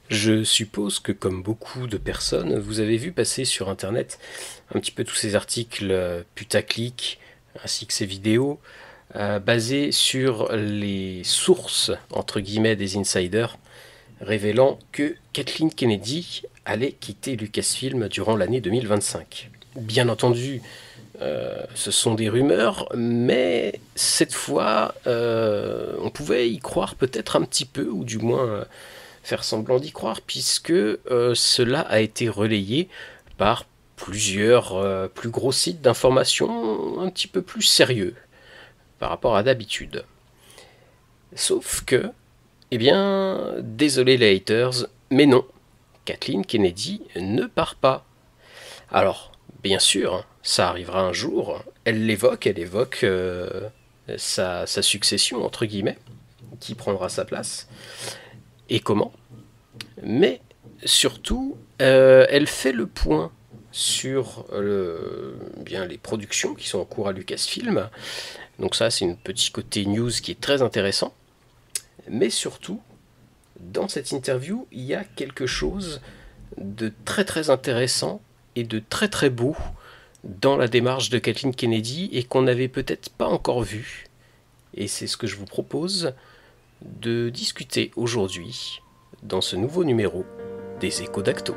Je suppose que comme beaucoup de personnes, vous avez vu passer sur Internet un petit peu tous ces articles putaclic, ainsi que ces vidéos, basés sur les sources, entre guillemets, des insiders, révélant que Kathleen Kennedy allait quitter Lucasfilm durant l'année 2025. Bien entendu, ce sont des rumeurs, mais cette fois, on pouvait y croire peut-être un petit peu, ou du moins faire semblant d'y croire, puisque cela a été relayé par plusieurs plus gros sites d'information un petit peu plus sérieux par rapport à d'habitude. Sauf que, eh bien, désolé les haters, mais non, Kathleen Kennedy ne part pas. Alors, bien sûr, ça arrivera un jour, elle évoque sa succession, entre guillemets, qui prendra sa place, et comment. Mais surtout, elle fait le point sur bien les productions qui sont en cours à Lucasfilm. Donc ça, c'est une petite côté news qui est très intéressant. Mais surtout, dans cette interview, il y a quelque chose de très très intéressant et de très très beau dans la démarche de Kathleen Kennedy et qu'on n'avait peut-être pas encore vu. Et c'est ce que je vous propose de discuter aujourd'hui dans ce nouveau numéro des Échos d'Acto.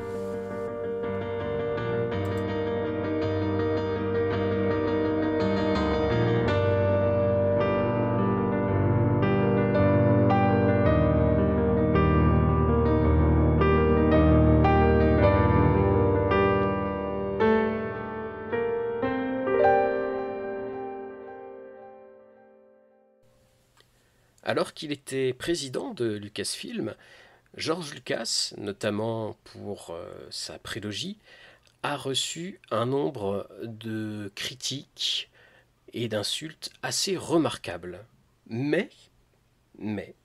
Alors qu'il était président de Lucasfilm, George Lucas, notamment pour sa prélogie, a reçu un nombre de critiques et d'insultes assez remarquables. Mais, mais,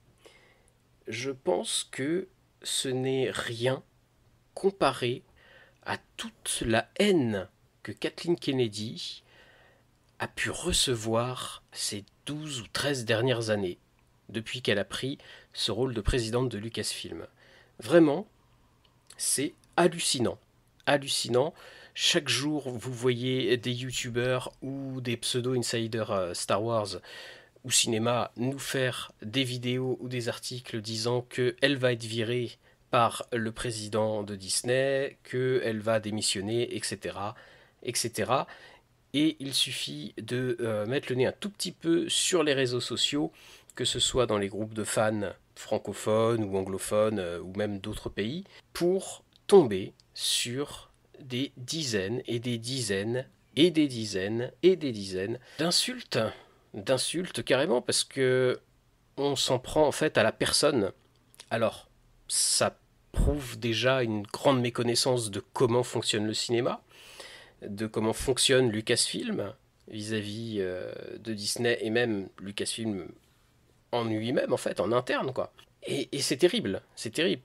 je pense que ce n'est rien comparé à toute la haine que Kathleen Kennedy a pu recevoir ces 12 ou 13 dernières années, depuis qu'elle a pris ce rôle de présidente de Lucasfilm. Vraiment, c'est hallucinant. Hallucinant. Chaque jour, vous voyez des youtubeurs ou des pseudo-insiders Star Wars ou cinéma nous faire des vidéos ou des articles disant qu'elle va être virée par le président de Disney, qu'elle va démissionner, etc. etc. Et il suffit de mettre le nez un tout petit peu sur les réseaux sociaux, que ce soit dans les groupes de fans francophones ou anglophones ou même d'autres pays, pour tomber sur des dizaines et des dizaines et des dizaines et des dizaines d'insultes carrément, parce que on s'en prend en fait à la personne. Alors, ça prouve déjà une grande méconnaissance de comment fonctionne le cinéma, de comment fonctionne Lucasfilm vis-à-vis de Disney et même Lucasfilm en lui-même, en fait, en interne, quoi. Et c'est terrible,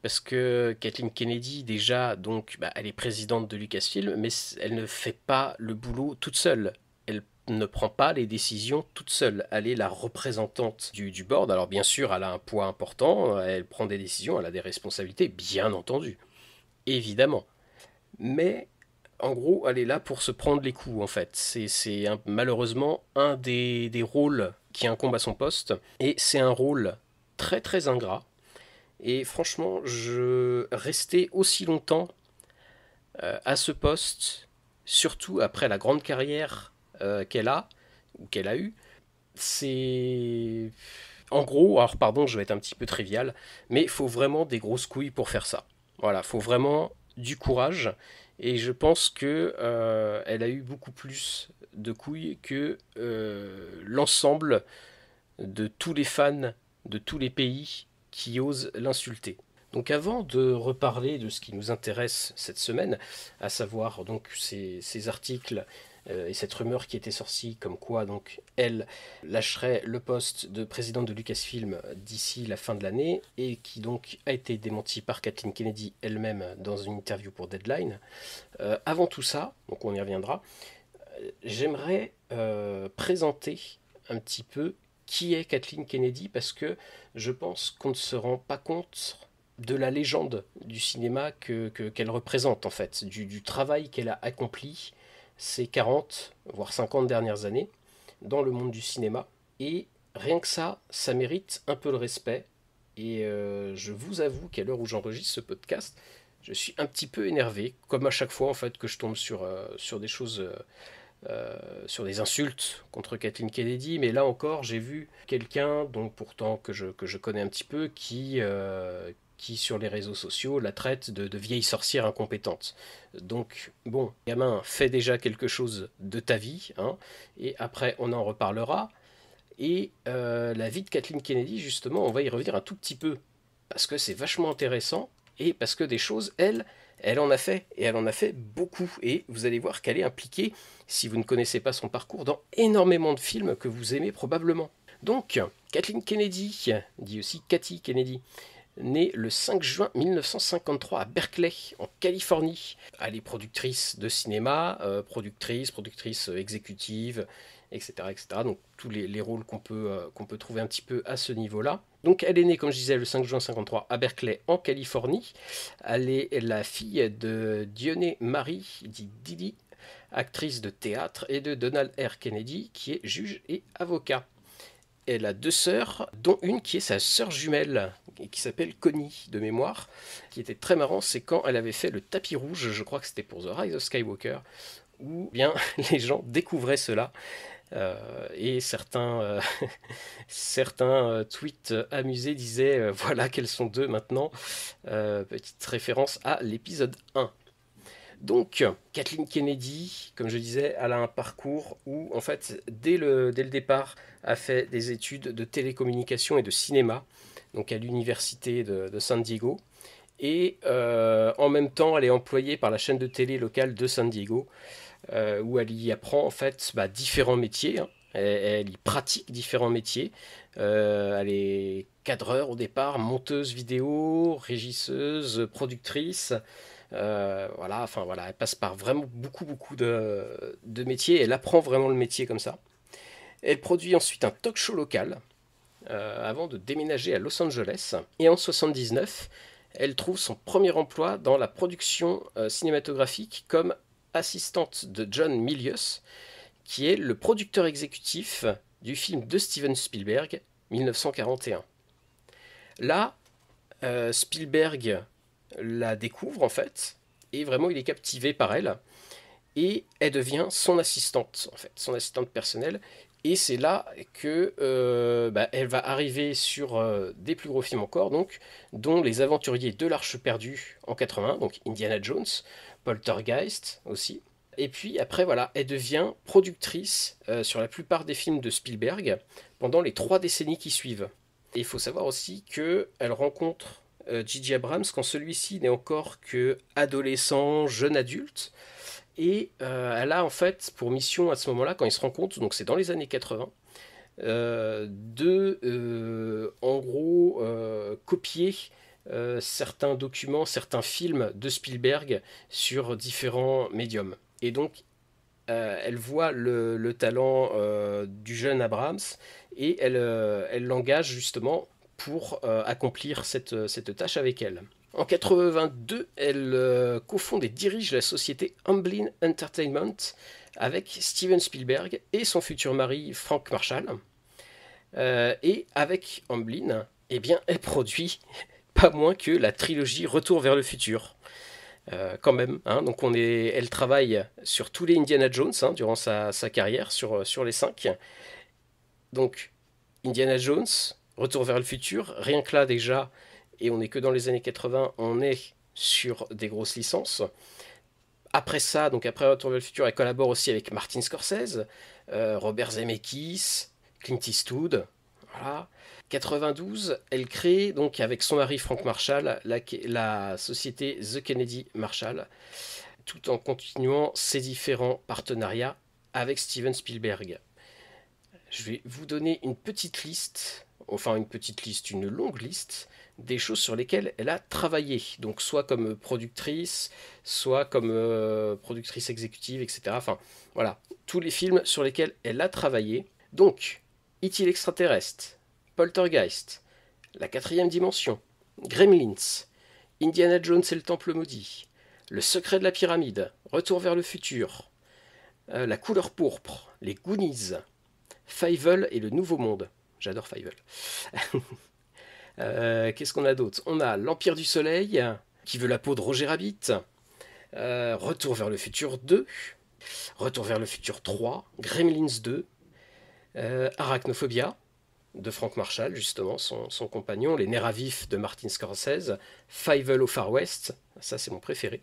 parce que Kathleen Kennedy, déjà, donc, bah, elle est présidente de Lucasfilm, mais elle ne fait pas le boulot toute seule. Elle ne prend pas les décisions toute seule. Elle est la représentante du board. Alors, bien sûr, elle a un poids important, elle prend des décisions, elle a des responsabilités, bien entendu, évidemment. Mais en gros, elle est là pour se prendre les coups, en fait. C'est malheureusement un des rôles qui incombe à son poste. Et c'est un rôle très très ingrat. Et franchement, je rester aussi longtemps à ce poste, surtout après la grande carrière qu'elle a, ou qu'elle a eue, c'est... En gros, alors pardon, je vais être un petit peu trivial, mais il faut vraiment des grosses couilles pour faire ça. Voilà, il faut vraiment du courage. Et je pense que elle a eu beaucoup plus de couilles que l'ensemble de tous les fans de tous les pays qui osent l'insulter. Donc avant de reparler de ce qui nous intéresse cette semaine, à savoir donc ces articles et cette rumeur qui était sortie comme quoi donc elle lâcherait le poste de présidente de Lucasfilm d'ici la fin de l'année et qui donc a été démenti par Kathleen Kennedy elle-même dans une interview pour Deadline. Avant tout ça, donc on y reviendra, j'aimerais présenter un petit peu qui est Kathleen Kennedy parce que je pense qu'on ne se rend pas compte de la légende du cinéma qu'elle représente en fait, du travail qu'elle a accompli ces 40, voire 50 dernières années dans le monde du cinéma. Et rien que ça mérite un peu le respect. Et je vous avoue qu'à l'heure où j'enregistre ce podcast, je suis un petit peu énervé, comme à chaque fois en fait que je tombe sur des choses, sur des insultes contre Kathleen Kennedy. Mais là encore, j'ai vu quelqu'un, donc pourtant que je connais un petit peu, qui sur les réseaux sociaux la traite de vieille sorcière incompétente. Donc bon, gamin, fais déjà quelque chose de ta vie, hein, et après on en reparlera. Et la vie de Kathleen Kennedy, justement, on va y revenir un tout petit peu, parce que c'est vachement intéressant, et parce que des choses, elle en a fait, et elle en a fait beaucoup, et vous allez voir qu'elle est impliquée, si vous ne connaissez pas son parcours, dans énormément de films que vous aimez probablement. Donc, Kathleen Kennedy, dit aussi Cathy Kennedy, née le 5 juin 1953 à Berkeley, en Californie. Elle est productrice de cinéma, productrice exécutive, etc., etc. Donc tous les rôles qu'on peut trouver un petit peu à ce niveau-là. Donc elle est née, comme je disais, le 5 juin 1953 à Berkeley, en Californie. Elle est la fille de Dionée Marie, dit Didi, actrice de théâtre, et de Donald R. Kennedy, qui est juge et avocat. Elle a deux sœurs, dont une qui est sa sœur jumelle, qui s'appelle Connie, de mémoire. Qui était très marrant, c'est quand elle avait fait le tapis rouge, je crois que c'était pour The Rise of Skywalker, où bien les gens découvraient cela. Et certains tweets amusés disaient voilà qu'elles sont deux maintenant. Petite référence à l'épisode 1. Donc, Kathleen Kennedy, comme je disais, elle a un parcours où, en fait, dès le départ, a fait des études de télécommunication et de cinéma, donc à l'université de San Diego. Et en même temps, elle est employée par la chaîne de télé locale de San Diego, où elle y apprend en fait différents métiers, hein. Elle y pratique différents métiers. Elle est cadreur au départ, monteuse vidéo, régisseuse, productrice. Voilà, enfin voilà, elle passe par vraiment beaucoup de métiers. Elle apprend vraiment le métier comme ça. Elle produit ensuite un talk show local avant de déménager à Los Angeles. Et en 79, elle trouve son premier emploi dans la production cinématographique comme assistante de John Milius, qui est le producteur exécutif du film de Steven Spielberg, 1941. Là, Spielberg la découvre en fait, et vraiment il est captivé par elle, et elle devient son assistante, en fait, son assistante personnelle. Et c'est là que elle va arriver sur des plus gros films encore, donc, dont Les Aventuriers de l'Arche perdue en 81, donc Indiana Jones, Poltergeist aussi. Et puis après, voilà, elle devient productrice sur la plupart des films de Spielberg pendant les 3 décennies qui suivent. Et il faut savoir aussi qu'elle rencontre J.J. Abrams quand celui-ci n'est encore que adolescent, jeune adulte. Et elle a en fait pour mission à ce moment-là, quand ils se rencontrent, donc c'est dans les années 80, en gros copier certains documents, certains films de Spielberg sur différents médiums. Et donc elle voit le talent du jeune Abrams et elle l'engage justement pour accomplir cette tâche avec elle. En 82, elle cofonde et dirige la société Amblin Entertainment avec Steven Spielberg et son futur mari Frank Marshall. Et avec Amblin, eh bien, elle produit pas moins que la trilogie Retour vers le futur. Quand même, hein, donc elle travaille sur tous les Indiana Jones hein, durant sa carrière, sur les 5. Donc, Indiana Jones, Retour vers le futur, rien que là déjà, et on n'est que dans les années 80, on est sur des grosses licences. Après ça, donc après Retour vers le futur, elle collabore aussi avec Martin Scorsese, Robert Zemeckis, Clint Eastwood, voilà. 92, elle crée donc avec son mari Frank Marshall la société The Kennedy Marshall, tout en continuant ses différents partenariats avec Steven Spielberg. Je vais vous donner une petite liste, une longue liste des choses sur lesquelles elle a travaillé. Donc soit comme productrice, soit comme productrice exécutive, etc. Enfin voilà, tous les films sur lesquels elle a travaillé. Donc, E.T. l'extraterrestre, Poltergeist, La quatrième dimension, Gremlins, Indiana Jones et le Temple maudit, Le secret de la pyramide, Retour vers le futur, La couleur pourpre, Les Goonies, Fievel et le Nouveau Monde. J'adore Fievel. Qu'est-ce qu'on a d'autre? On a L'Empire du Soleil, Qui veut la peau de Roger Rabbit, Retour vers le futur 2, Retour vers le futur 3, Gremlins 2, Arachnophobia de Frank Marshall, justement, son compagnon, Les Nerfs à vif de Martin Scorsese, Fievel au Far West, ça c'est mon préféré,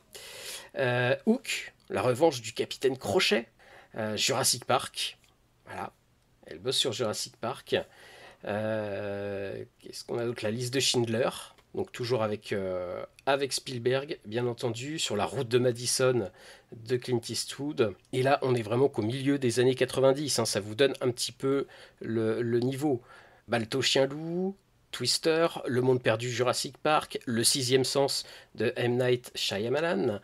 Hook, La revanche du capitaine Crochet, Jurassic Park, voilà, elle bosse sur Jurassic Park. Qu'est-ce qu'on a d'autre? La liste de Schindler, donc toujours avec Spielberg, bien entendu, sur La route de Madison de Clint Eastwood. Et là, on est vraiment qu'au milieu des années 90, hein, ça vous donne un petit peu le niveau. Balto Chien-Loup, Twister, Le monde perdu Jurassic Park, Le sixième sens de M. Night Shyamalan,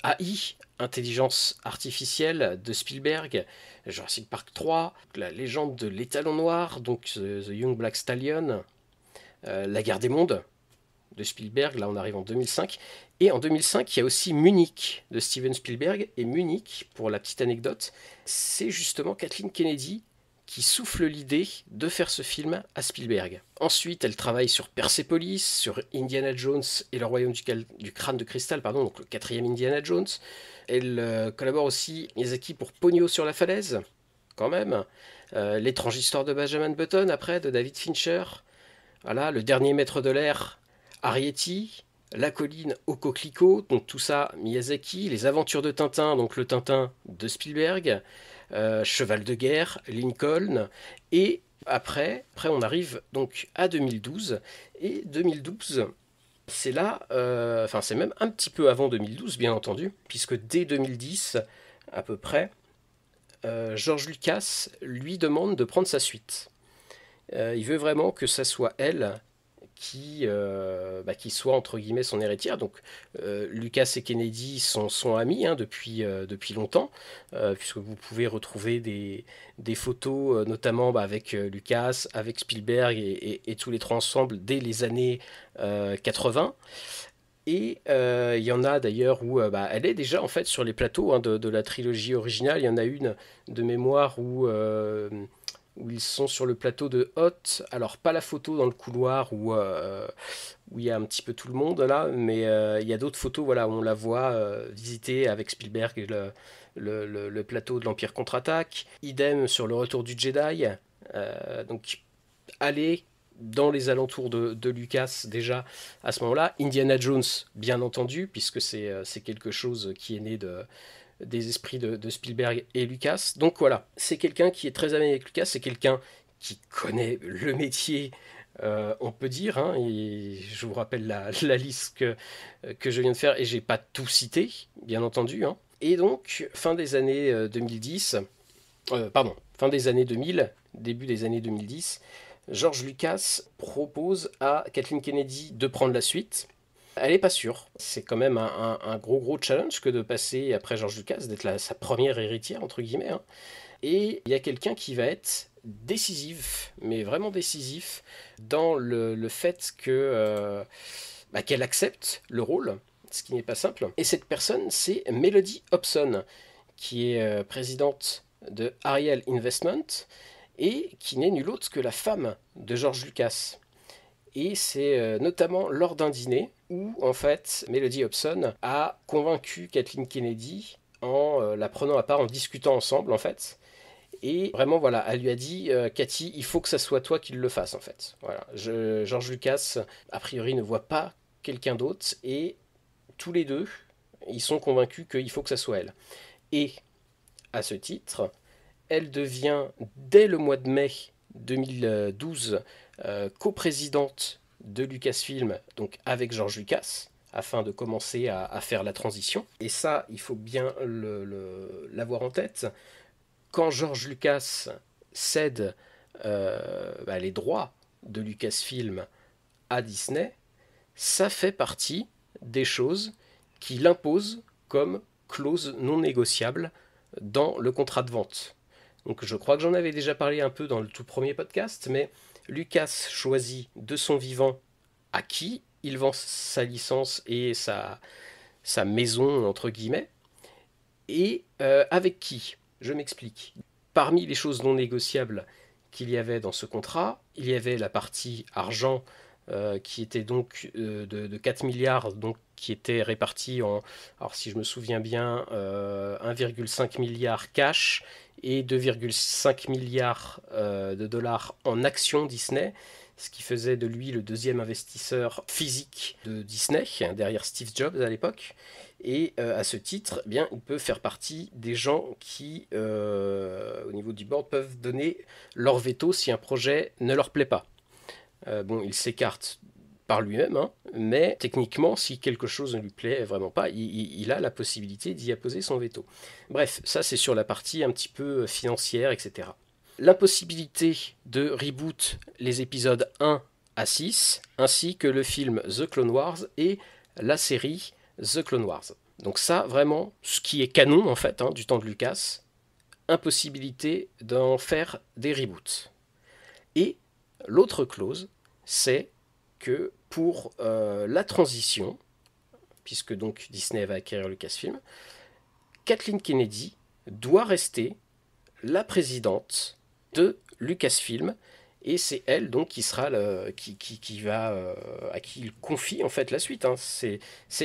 AI, Intelligence artificielle de Spielberg, Jurassic Park 3, La légende de l'étalon noir, donc The Young Black Stallion, La guerre des mondes de Spielberg, là on arrive en 2005. Et en 2005, il y a aussi Munich de Steven Spielberg. Et Munich, pour la petite anecdote, c'est justement Kathleen Kennedy qui souffle l'idée de faire ce film à Spielberg. Ensuite, elle travaille sur Persepolis, sur Indiana Jones et le royaume du crâne de cristal, pardon, donc le quatrième Indiana Jones. Elle collabore aussi Miyazaki pour Pogno sur la falaise, quand même. L'étrange histoire de Benjamin Button, après, de David Fincher. Voilà, Le dernier maître de l'air, Arrietty. La colline au coquelicot, donc tout ça, Miyazaki. Les aventures de Tintin, donc le Tintin de Spielberg. Cheval de guerre, Lincoln. Et après on arrive donc à 2012. Et 2012, c'est là, enfin c'est même un petit peu avant 2012, bien entendu, puisque dès 2010, à peu près, George Lucas lui demande de prendre sa suite. Il veut vraiment que ça soit elle qui soit entre guillemets son héritière. Donc Lucas et Kennedy sont amis, hein, depuis longtemps, puisque vous pouvez retrouver des photos, notamment avec Lucas, avec Spielberg et tous les trois ensemble dès les années 80. Et il y en a d'ailleurs où elle est déjà en fait sur les plateaux, hein, de la trilogie originale. Il y en a une de mémoire où ils sont sur le plateau de Hot. Alors pas la photo dans le couloir où il y a un petit peu tout le monde là, mais il y a d'autres photos, voilà, où on la voit visiter avec Spielberg et le plateau de l'Empire contre-attaque. Idem sur le retour du Jedi. Donc allez dans les alentours de Lucas déjà à ce moment-là. Indiana Jones, bien entendu, puisque c'est quelque chose qui est né des esprits de Spielberg et Lucas. Donc voilà, c'est quelqu'un qui est très ami avec Lucas, c'est quelqu'un qui connaît le métier, on peut dire, hein, et je vous rappelle la liste que je viens de faire, et j'ai pas tout cité, bien entendu. Hein. Et donc, fin des années 2010, fin des années 2000, début des années 2010, George Lucas propose à Kathleen Kennedy de prendre la suite. Elle n'est pas sûre. C'est quand même un gros challenge que de passer après George Lucas, d'être sa première héritière, entre guillemets. Hein. Et il y a quelqu'un qui va être décisif, mais vraiment décisif, dans le fait qu'elle accepte le rôle, ce qui n'est pas simple. Et cette personne, c'est Melody Hobson, qui est présidente de Ariel Investment, et qui n'est nulle autre que la femme de George Lucas. Et c'est notamment lors d'un dîner où, en fait, Melody Hobson a convaincu Kathleen Kennedy en la prenant à part, en discutant ensemble, en fait. Et vraiment, voilà, elle lui a dit, Cathy, il faut que ça soit toi qui le fasse, en fait. Voilà. George Lucas, a priori, ne voit pas quelqu'un d'autre, et tous les deux, ils sont convaincus qu'il faut que ça soit elle. Et, à ce titre, elle devient, dès le mois de mai 2012, coprésidente de Lucasfilm, donc avec George Lucas, afin de commencer à faire la transition. Et ça, il faut bien l'avoir en tête. Quand George Lucas cède les droits de Lucasfilm à Disney, ça fait partie des choses qu'il impose comme clause non négociable dans le contrat de vente. Donc je crois que j'en avais déjà parlé un peu dans le tout premier podcast, mais Lucas choisit de son vivant à qui il vend sa licence et sa maison, entre guillemets. Et avec qui? Je m'explique. Parmi les choses non négociables qu'il y avait dans ce contrat, il y avait la partie argent qui était donc de 4 milliards, donc qui était répartie en, alors si je me souviens bien, 1,5 milliard cash et 2,5 milliards de dollars en actions Disney, ce qui faisait de lui le deuxième investisseur physique de Disney, derrière Steve Jobs à l'époque. Et à ce titre, eh bien, il peut faire partie des gens qui, au niveau du board, peuvent donner leur veto si un projet ne leur plaît pas. Bon, il s'écarte par lui-même, hein, mais techniquement, si quelque chose ne lui plaît vraiment pas, il a la possibilité d'y apposer son veto. Bref, ça c'est sur la partie un petit peu financière, etc. L'impossibilité de reboot les épisodes 1 à 6, ainsi que le film The Clone Wars et la série The Clone Wars. Donc ça, vraiment, ce qui est canon, en fait, hein, du temps de Lucas, impossibilité d'en faire des reboots. Et l'autre clause, c'est que pour la transition, puisque donc Disney va acquérir Lucasfilm, Kathleen Kennedy doit rester la présidente de Lucasfilm, et c'est elle donc qui sera qui va à qui il confie en fait la suite. Hein. C'est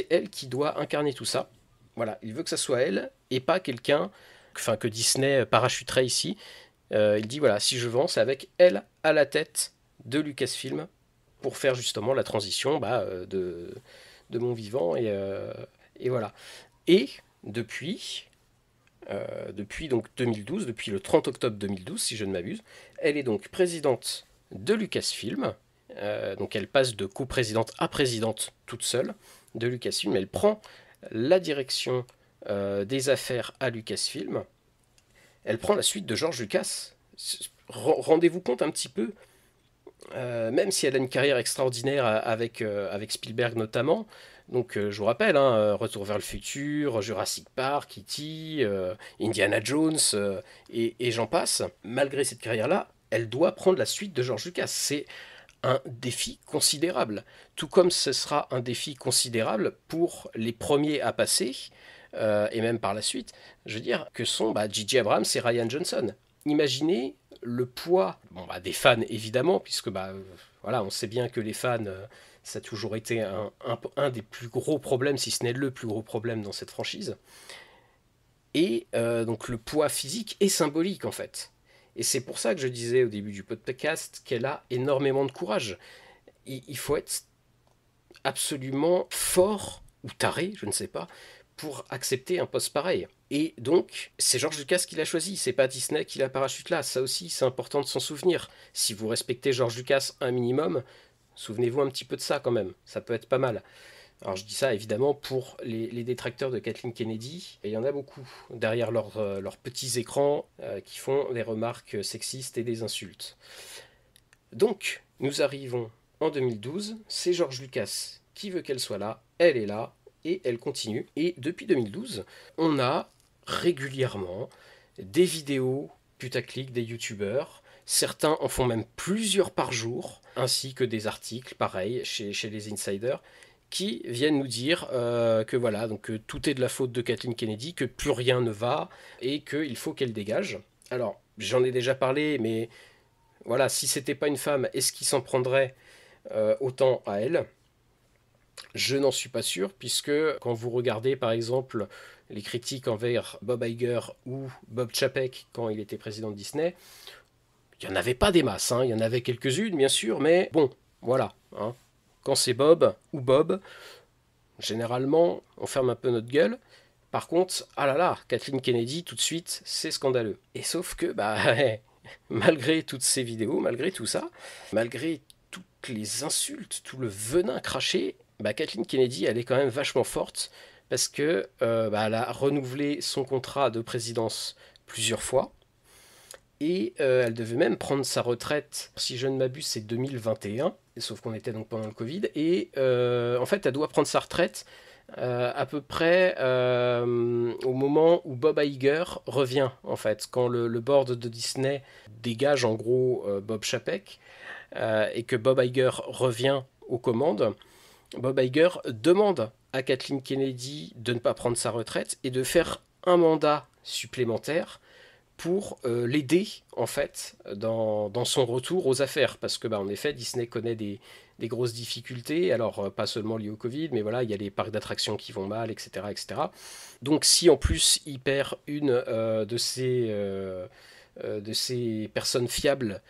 elle qui doit incarner tout ça. Voilà, il veut que ça soit elle et pas quelqu'un, enfin que Disney parachuterait ici. Il dit voilà, si je vends, c'est avec elle à la tête de Lucasfilm pour faire justement la transition de mon vivant et voilà. Et depuis donc 2012, depuis le 30 octobre 2012, si je ne m'abuse, elle est donc présidente de Lucasfilm. Donc elle passe de coprésidente à présidente toute seule de Lucasfilm. Elle prend la direction des affaires à Lucasfilm. Elle prend la suite de George Lucas. Rendez-vous compte un petit peu, même si elle a une carrière extraordinaire avec Spielberg notamment. Donc je vous rappelle, hein, Retour vers le futur, Jurassic Park, E.T., Indiana Jones, et j'en passe. Malgré cette carrière-là, elle doit prendre la suite de George Lucas. C'est un défi considérable. Tout comme ce sera un défi considérable pour les premiers à passer, et même par la suite, je veux dire, que sont J.J. Abrams et Rian Johnson. Imaginez le poids des fans, évidemment, puisque voilà, on sait bien que les fans, ça a toujours été un des plus gros problèmes, si ce n'est le plus gros problème dans cette franchise. Et donc le poids physique et symbolique, en fait. Et c'est pour ça que je disais au début du podcast qu'elle a énormément de courage. Il faut être absolument fort, ou taré, je ne sais pas, pour accepter un poste pareil. Et donc, c'est George Lucas qui l'a choisi, c'est pas Disney qui l'a parachute là. Ça aussi, c'est important de s'en souvenir. Si vous respectez George Lucas un minimum, souvenez-vous un petit peu de ça quand même. Ça peut être pas mal. Alors je dis ça évidemment pour les détracteurs de Kathleen Kennedy, et il y en a beaucoup derrière leurs petits écrans qui font des remarques sexistes et des insultes. Donc, nous arrivons en 2012, c'est George Lucas qui veut qu'elle soit là, elle est là, et elle continue. Et depuis 2012, on a régulièrement des vidéos putaclic des youtubeurs. Certains en font même plusieurs par jour, ainsi que des articles, pareil, chez les insiders, qui viennent nous dire que voilà, donc tout est de la faute de Kathleen Kennedy, que plus rien ne va, et qu'il faut qu'elle dégage. Alors, j'en ai déjà parlé, mais voilà, si c'était pas une femme, est-ce qu'il s'en prendrait autant à elle? Je n'en suis pas sûr, puisque quand vous regardez par exemple les critiques envers Bob Iger ou Bob Chapek quand il était président de Disney, il n'y en avait pas des masses, hein. Il y en avait quelques-unes bien sûr, mais bon, voilà. Hein. Quand c'est Bob ou Bob, généralement on ferme un peu notre gueule. Par contre, ah là là, Kathleen Kennedy tout de suite, c'est scandaleux. Et sauf que, malgré toutes ces vidéos, malgré tout ça, malgré toutes les insultes, tout le venin craché, Kathleen Kennedy, elle est quand même vachement forte parce que elle a renouvelé son contrat de présidence plusieurs fois et elle devait même prendre sa retraite, si je ne m'abuse, c'est 2021, sauf qu'on était donc pendant le Covid, et en fait, elle doit prendre sa retraite à peu près au moment où Bob Iger revient, en fait, quand le board de Disney dégage en gros Bob Chapek et que Bob Iger revient aux commandes. Bob Iger demande à Kathleen Kennedy de ne pas prendre sa retraite et de faire un mandat supplémentaire pour l'aider en fait dans son retour aux affaires parce que en effet Disney connaît des grosses difficultés, alors pas seulement liées au Covid, mais voilà, il y a les parcs d'attractions qui vont mal, etc., etc. Donc si en plus il perd une de ces personnes fiables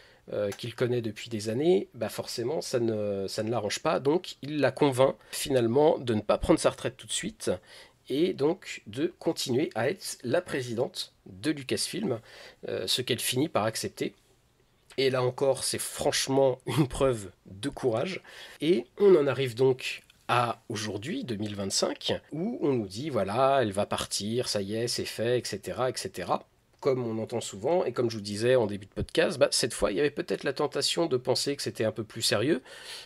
qu'il connaît depuis des années, forcément ça ne l'arrange pas, donc il la convainc finalement de ne pas prendre sa retraite tout de suite et donc de continuer à être la présidente de Lucasfilm, ce qu'elle finit par accepter. Et là encore, c'est franchement une preuve de courage. Et on en arrive donc à aujourd'hui, 2025, où on nous dit, voilà, elle va partir, ça y est, c'est fait, etc., etc. Comme on entend souvent, et comme je vous disais en début de podcast, cette fois, il y avait peut-être la tentation de penser que c'était un peu plus sérieux,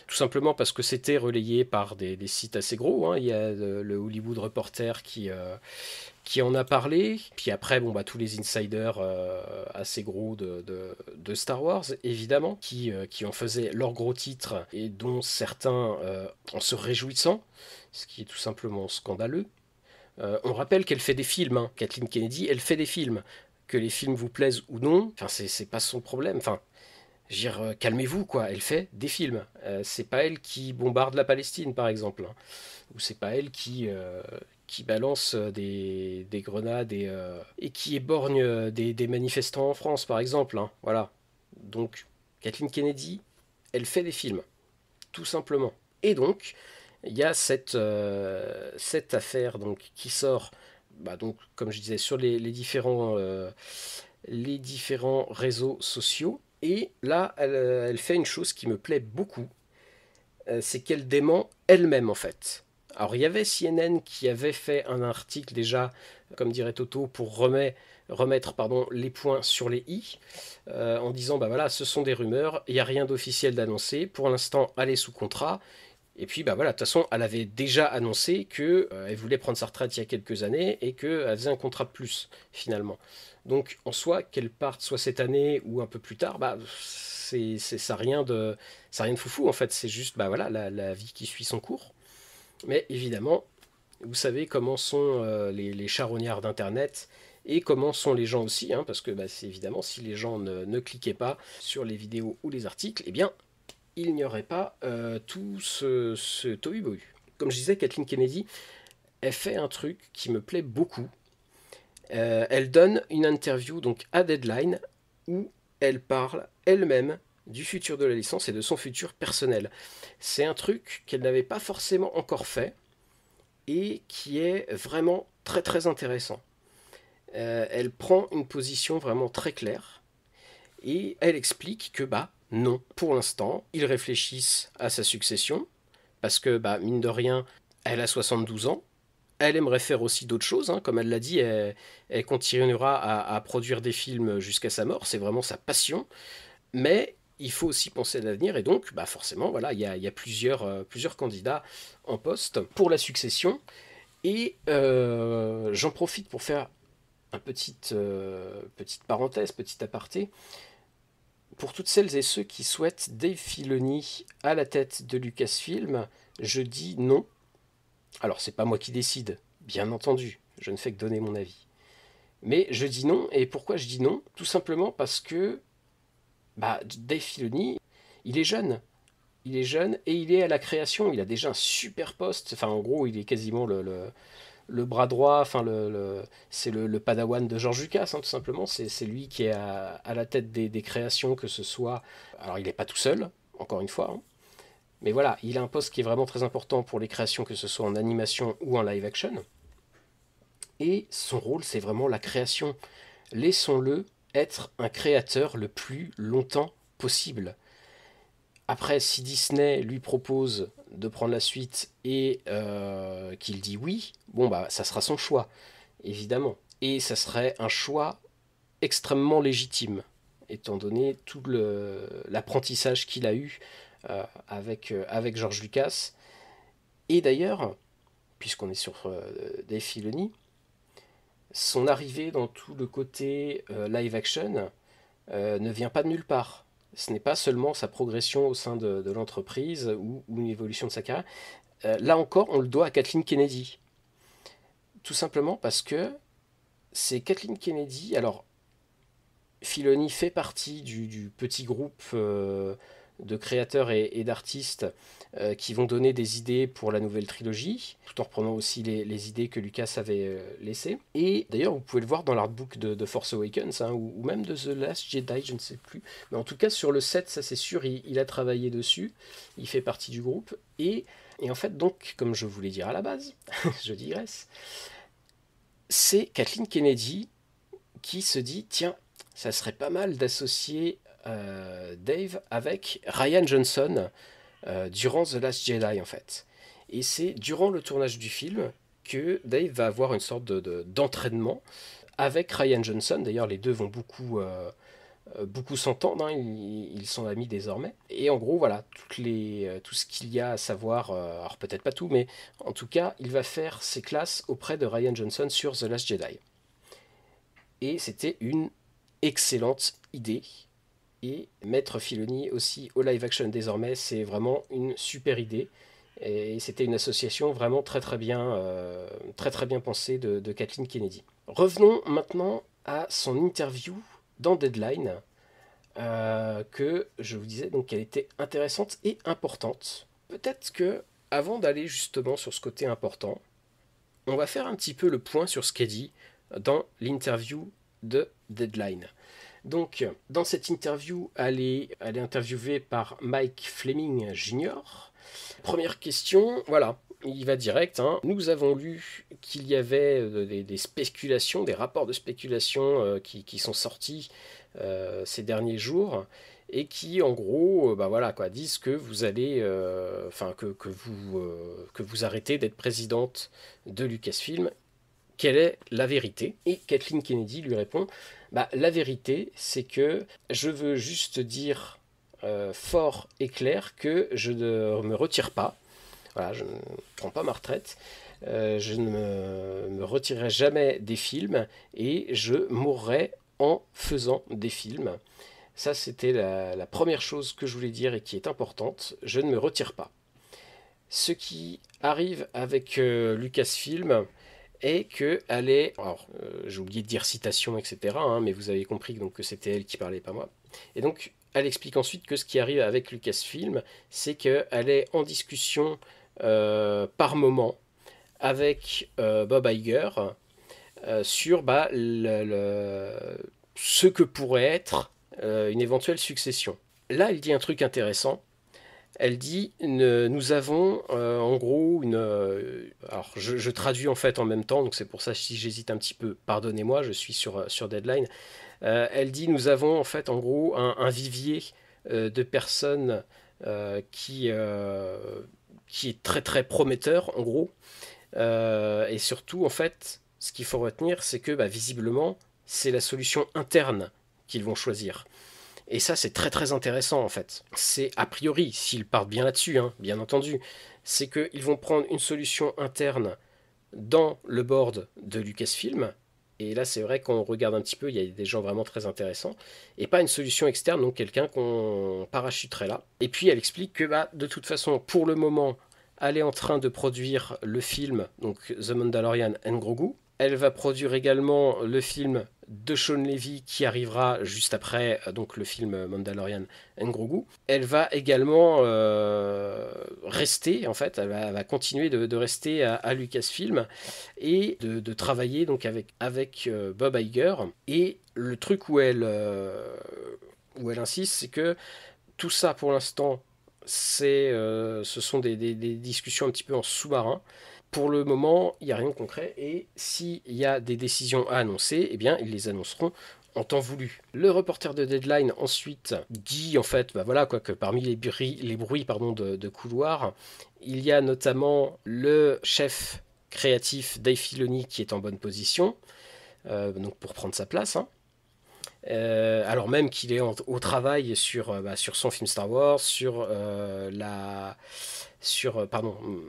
tout simplement parce que c'était relayé par des sites assez gros, hein. Il y a le Hollywood Reporter qui en a parlé. Puis après, tous les insiders assez gros de Star Wars, évidemment, qui en faisaient leurs gros titres et dont certains en se réjouissant, ce qui est tout simplement scandaleux. On rappelle qu'elle fait des films, hein. Kathleen Kennedy, elle fait des films. Que les films vous plaisent ou non, c'est pas son problème. Enfin, je veux dire, calmez-vous, quoi. Elle fait des films. C'est pas elle qui bombarde la Palestine, par exemple, hein. Ou c'est pas elle qui balance des grenades et qui éborgne des manifestants en France, par exemple, hein. Voilà. Donc, Kathleen Kennedy, elle fait des films, tout simplement. Et donc, il y a cette affaire donc, qui sort, donc, comme je disais, sur les différents réseaux sociaux. Et là, elle fait une chose qui me plaît beaucoup, c'est qu'elle dément elle-même en fait. Alors il y avait CNN qui avait fait un article déjà, comme dirait Toto, pour remettre les points sur les i, en disant voilà, ce sont des rumeurs, il n'y a rien d'officiel d'annoncé, pour l'instant elle est sous contrat, et puis voilà, de toute façon elle avait déjà annoncé que elle voulait prendre sa retraite il y a quelques années et qu'elle faisait un contrat de plus finalement. Donc en soi, qu'elle parte soit cette année ou un peu plus tard, ça rien de foufou en fait, c'est juste voilà la vie qui suit son cours. Mais évidemment, vous savez comment sont les charognards d'internet et comment sont les gens aussi, hein, parce que c'est évidemment si les gens ne cliquaient pas sur les vidéos ou les articles, eh bien il n'y aurait pas tout ce tohu-bohu. Comme je disais, Kathleen Kennedy, elle fait un truc qui me plaît beaucoup. Elle donne une interview donc à Deadline où elle parle elle-même du futur de la licence et de son futur personnel. C'est un truc qu'elle n'avait pas forcément encore fait et qui est vraiment très très intéressant. Elle prend une position vraiment très claire et elle explique que non, pour l'instant, ils réfléchissent à sa succession parce que mine de rien, elle a 72 ans. Elle aimerait faire aussi d'autres choses, hein. Comme elle l'a dit, elle continuera à produire des films jusqu'à sa mort, c'est vraiment sa passion. Mais il faut aussi penser à l'avenir, et donc forcément, voilà, il y a plusieurs candidats en poste pour la succession. Et j'en profite pour faire une petite parenthèse, petit aparté. Pour toutes celles et ceux qui souhaitent Dave Filoni à la tête de Lucasfilm, je dis non. Alors, c'est pas moi qui décide, bien entendu, je ne fais que donner mon avis. Mais je dis non, et pourquoi je dis non? Tout simplement parce que Dave Filoni, il est jeune. Il est jeune et il est à la création, il a déjà un super poste. Enfin, en gros, il est quasiment le bras droit, enfin, c'est le padawan de George Lucas, hein, tout simplement. C'est lui qui est à la tête des créations, que ce soit. Alors, il n'est pas tout seul, encore une fois, hein. Mais voilà, il a un poste qui est vraiment très important pour les créations, que ce soit en animation ou en live action. Et son rôle, c'est vraiment la création. Laissons-le être un créateur le plus longtemps possible. Après, si Disney lui propose de prendre la suite et qu'il dit oui, ça sera son choix, évidemment. Et ça serait un choix extrêmement légitime, étant donné tout l'apprentissage qu'il a eu avec George Lucas. Et d'ailleurs, puisqu'on est sur Dave Filoni, son arrivée dans tout le côté live action ne vient pas de nulle part. Ce n'est pas seulement sa progression au sein de l'entreprise ou une évolution de sa carrière. Là encore, on le doit à Kathleen Kennedy. Tout simplement parce que c'est Kathleen Kennedy. Alors, Filoni fait partie du petit groupe de créateurs et d'artistes qui vont donner des idées pour la nouvelle trilogie, tout en reprenant aussi les idées que Lucas avait laissées. Et d'ailleurs, vous pouvez le voir dans l'artbook de Force Awakens, hein, ou même de The Last Jedi, je ne sais plus. Mais en tout cas, sur le set, ça c'est sûr, il a travaillé dessus, il fait partie du groupe. Et en fait, donc, comme je voulais dire à la base, je digresse, c'est Kathleen Kennedy qui se dit, tiens, ça serait pas mal d'associer Dave avec Ryan Johnson durant The Last Jedi en fait. Et c'est durant le tournage du film que Dave va avoir une sorte d'entraînement avec Ryan Johnson. D'ailleurs, les deux vont beaucoup s'entendre, hein. Ils sont amis désormais. Et en gros, voilà, tout ce qu'il y a à savoir, alors peut-être pas tout, mais en tout cas, il va faire ses classes auprès de Ryan Johnson sur The Last Jedi. Et c'était une excellente idée. Et mettre Filoni aussi au live action désormais, c'est vraiment une super idée. Et c'était une association vraiment très très bien pensée de Kathleen Kennedy. Revenons maintenant à son interview dans Deadline, que je vous disais donc qu'elle était intéressante et importante. Peut-être que, avant d'aller justement sur ce côté important, on va faire un petit peu le point sur ce qu'elle dit dans l'interview de Deadline. Donc, dans cette interview, elle est interviewée par Mike Fleming Jr. Première question, voilà, il va direct. Hein. Nous avons lu qu'il y avait des spéculations, des rapports de spéculation qui sont sortis ces derniers jours et qui, en gros, bah voilà, quoi, disent que vous allez, que vous arrêtez d'être présidente de Lucasfilm. Quelle est la vérité? Et Kathleen Kennedy lui répond, bah, la vérité, c'est que je veux juste dire fort et clair que je ne me retire pas. Voilà, je ne prends pas ma retraite. Je ne me retirerai jamais des films et je mourrai en faisant des films. Ça, c'était la première chose que je voulais dire et qui est importante. Je ne me retire pas. Ce qui arrive avec Lucasfilm, et qu'elle est... Alors, j'ai oublié de dire citation, etc., hein, mais vous avez compris donc, que c'était elle qui parlait, pas moi. Et donc, elle explique ensuite que ce qui arrive avec Lucasfilm, c'est qu'elle est en discussion par moment avec Bob Iger sur ce que pourrait être une éventuelle succession. Là, elle dit un truc intéressant. Elle dit nous avons en gros une. Alors je traduis en fait en même temps, donc c'est pour ça si j'hésite un petit peu, pardonnez-moi, je suis sur Deadline. Elle dit nous avons en fait en gros un vivier de personnes qui est très très prometteur en gros. Et surtout en fait, ce qu'il faut retenir, c'est que visiblement, c'est la solution interne qu'ils vont choisir. Et ça, c'est très très intéressant en fait. C'est a priori, s'ils partent bien là-dessus, hein, bien entendu, c'est qu'ils vont prendre une solution interne dans le board de Lucasfilm. Et là, c'est vrai qu'on regarde un petit peu, il y a des gens vraiment très intéressants. Et pas une solution externe, donc quelqu'un qu'on parachuterait là. Et puis, elle explique que de toute façon, pour le moment, elle est en train de produire le film, donc The Mandalorian and Grogu. Elle va produire également le film de Shawn Levy qui arrivera juste après donc le film Mandalorian and Grogu. Elle va également rester, en fait, elle va continuer de rester à Lucasfilm et de travailler donc avec Bob Iger. Et le truc où elle insiste, c'est que tout ça pour l'instant, ce sont des discussions un petit peu en sous-marin. Pour le moment, il n'y a rien de concret et s'il y a des décisions à annoncer, eh bien, ils les annonceront en temps voulu. Le reporter de Deadline ensuite dit en fait, voilà quoi, que parmi les bruits de couloir, il y a notamment le chef créatif Dave Filoni qui est en bonne position, donc pour prendre sa place. Hein. Alors même qu'il est au travail sur son film Star Wars, sur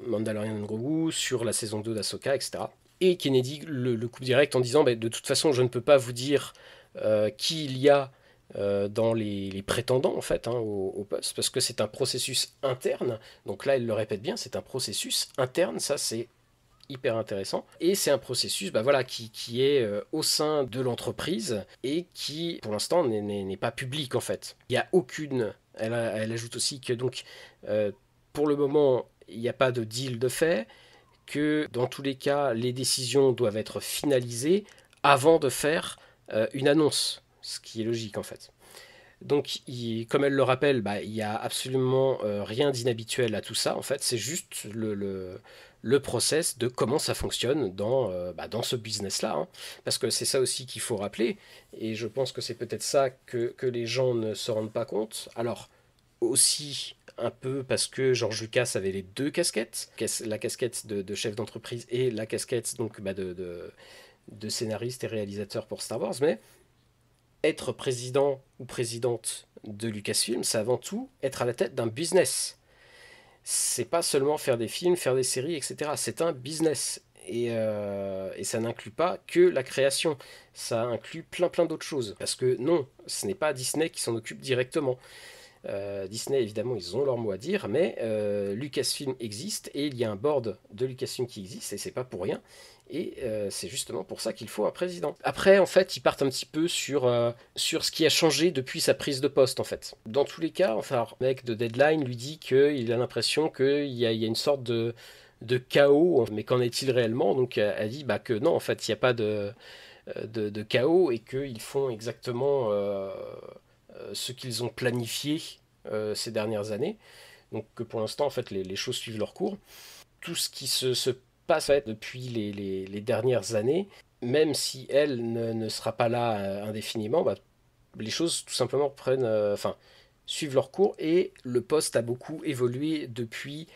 Mandalorian Grogu, sur la saison 2 d'Ahsoka, etc. Et Kennedy le coupe direct en disant de toute façon je ne peux pas vous dire qui il y a dans les prétendants en fait, hein, au poste, parce que c'est un processus interne. Donc là, elle le répète bien, c'est un processus interne, ça c'est hyper intéressant. Et c'est un processus bah, voilà, qui est au sein de l'entreprise et qui, pour l'instant, n'est pas public en fait. Il n'y a aucune... Elle ajoute aussi que donc, pour le moment, il n'y a pas de deal de fait, que dans tous les cas, les décisions doivent être finalisées avant de faire une annonce, ce qui est logique en fait. Donc, comme elle le rappelle, bah, il n'y a absolument rien d'inhabituel à tout ça. En fait, c'est juste le process de comment ça fonctionne dans ce business-là, hein. Parce que c'est ça aussi qu'il faut rappeler. Et je pense que c'est peut-être ça que les gens ne se rendent pas compte. Alors, aussi un peu parce que George Lucas avait les deux casquettes, la casquette de chef d'entreprise et la casquette donc, bah, de scénariste et réalisateur pour Star Wars. Mais être président ou présidente de Lucasfilm, c'est avant tout être à la tête d'un business. C'est pas seulement faire des films, faire des séries, etc. C'est un business. Et ça n'inclut pas que la création. Ça inclut plein d'autres choses. Parce que non, ce n'est pas Disney qui s'en occupe directement. Disney, évidemment, ils ont leur mot à dire, mais Lucasfilm existe et il y a un board de Lucasfilm qui existe et c'est pas pour rien. Et c'est justement pour ça qu'il faut un président. Après, en fait, ils partent un petit peu sur ce qui a changé depuis sa prise de poste, en fait. Dans tous les cas, enfin, le mec de Deadline lui dit qu'il a l'impression qu'il y a une sorte de chaos, mais qu'en est-il réellement? Donc, elle dit bah, que non, en fait, il n'y a pas de chaos et qu'ils font exactement ce qu'ils ont planifié ces dernières années. Donc que pour l'instant, en fait, les choses suivent leur cours. Tout ce qui se passe en fait, depuis les dernières années, même si elle ne sera pas là indéfiniment, bah, les choses tout simplement suivent leur cours et le poste a beaucoup évolué depuis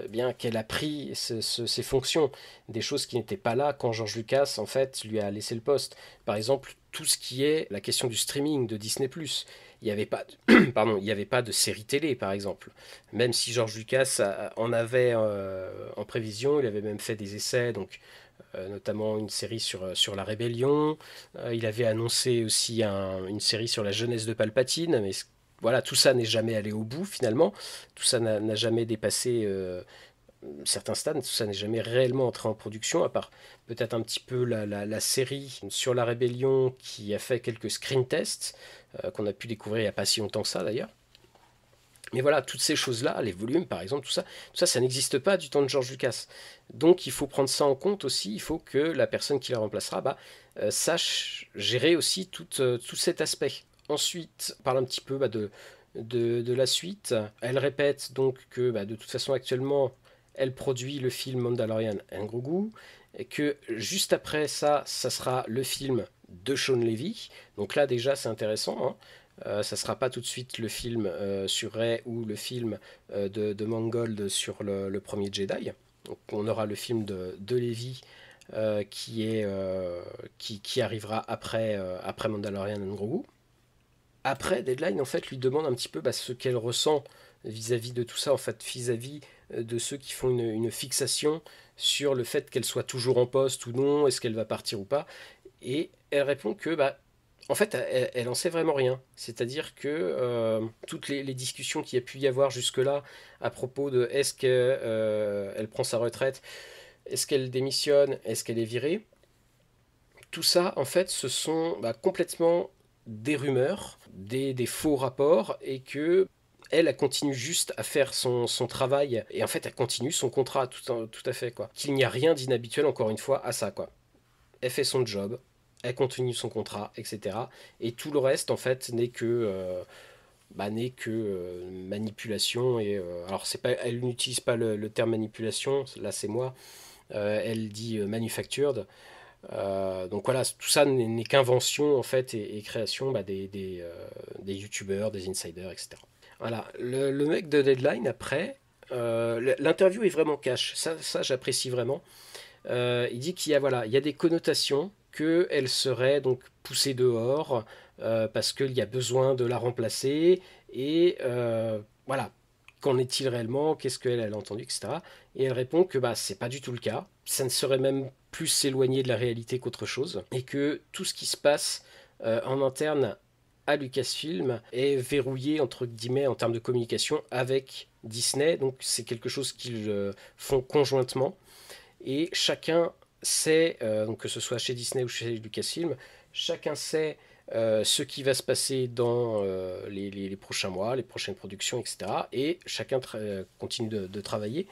bien qu'elle a pris ses fonctions, des choses qui n'étaient pas là quand George Lucas en fait lui a laissé le poste. Par exemple, tout ce qui est la question du streaming de Disney+. Il n'y avait pas pardon, il n'y avait pas de série télé par exemple. Même si George Lucas en avait en prévision, il avait même fait des essais, donc notamment une série sur la rébellion. Il avait annoncé aussi une série sur la jeunesse de Palpatine, mais voilà, tout ça n'est jamais allé au bout finalement. Tout ça n'a jamais dépassé certains stades, tout ça n'est jamais réellement entré en production, à part peut-être un petit peu la série sur la rébellion qui a fait quelques screen tests, qu'on a pu découvrir il n'y a pas si longtemps que ça d'ailleurs. Mais voilà, toutes ces choses-là, les volumes par exemple, ça n'existe pas du temps de George Lucas. Donc il faut prendre ça en compte aussi, il faut que la personne qui la remplacera sache gérer aussi tout cet aspect. Ensuite, on parle un petit peu de la suite. Elle répète donc que de toute façon actuellement, elle produit le film Mandalorian and Grogu, et que juste après ça, ça sera le film de Sean Levy. Donc là déjà c'est intéressant, hein. Ça sera pas tout de suite le film sur Rey ou le film de Mangold sur le premier Jedi. Donc on aura le film de Levi qui arrivera après Mandalorian and Grogu. Après, Deadline en fait lui demande un petit peu ce qu'elle ressent vis-à-vis de tout ça, en fait, vis-à-vis de ceux qui font une fixation sur le fait qu'elle soit toujours en poste ou non, est-ce qu'elle va partir ou pas. Et elle répond que en fait, elle en sait vraiment rien. C'est-à-dire que toutes les discussions qu'il y a pu y avoir jusque-là à propos de est-ce qu'elle prend sa retraite, est-ce qu'elle démissionne, est-ce qu'elle est virée, tout ça, en fait, ce sont complètement des rumeurs, des faux rapports, et que elle continue juste à faire son travail, et en fait, elle continue son contrat, tout à fait, quoi. Qu'il n'y a rien d'inhabituel, encore une fois, à ça, quoi. Elle fait son job, elle continue son contrat, etc. Et tout le reste, en fait, n'est que manipulation. Et alors, c'est pas, elle n'utilise pas le terme manipulation, là, c'est moi. Elle dit manufactured. Donc voilà, tout ça n'est qu'invention en fait et création des youtubeurs, des insiders, etc. Voilà, le mec de Deadline après, l'interview est vraiment cash, ça j'apprécie vraiment. Il dit il y a des connotations qu'elle serait donc poussée dehors parce qu'il y a besoin de la remplacer et voilà. Qu'en est-il réellement? Qu'est-ce qu'elle a entendu, etc. Et elle répond que c'est pas du tout le cas. Ça ne serait même plus s'éloigner de la réalité qu'autre chose. Et que tout ce qui se passe en interne à Lucasfilm est verrouillé entre guillemets en termes de communication avec Disney, donc c'est quelque chose qu'ils font conjointement et chacun sait, donc que ce soit chez Disney ou chez Lucasfilm, chacun sait ce qui va se passer dans les prochains mois, les prochaines productions, etc. Et chacun continue de travailler.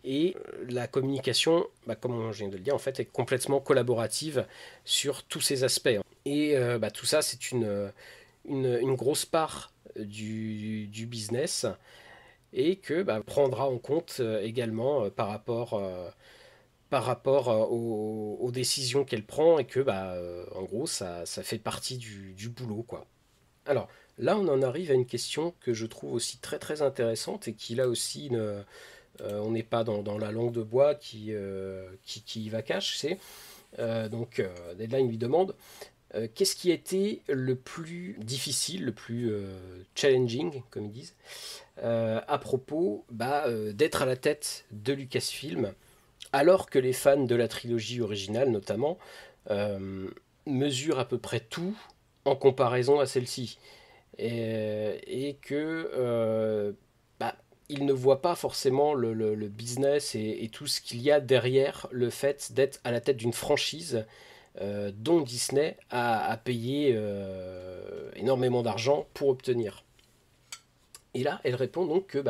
Et la communication, comme je viens de le dire, en fait, est complètement collaborative sur tous ces aspects. Et tout ça, c'est une grosse part du business et que prendra en compte également par rapport aux décisions qu'elle prend et que en gros ça fait partie du boulot quoi. Alors là on en arrive à une question que je trouve aussi très très intéressante et qui là aussi on n'est pas dans la langue de bois qui va cache, c'est Deadline lui demande qu'est-ce qui a été le plus difficile, le plus challenging comme ils disent à propos d'être à la tête de Lucasfilm alors que les fans de la trilogie originale notamment euh, mesurent à peu près tout en comparaison à celle-ci et que ils ne voient pas forcément le business et tout ce qu'il y a derrière le fait d'être à la tête d'une franchise dont Disney a payé énormément d'argent pour obtenir. Et là, elle répond donc que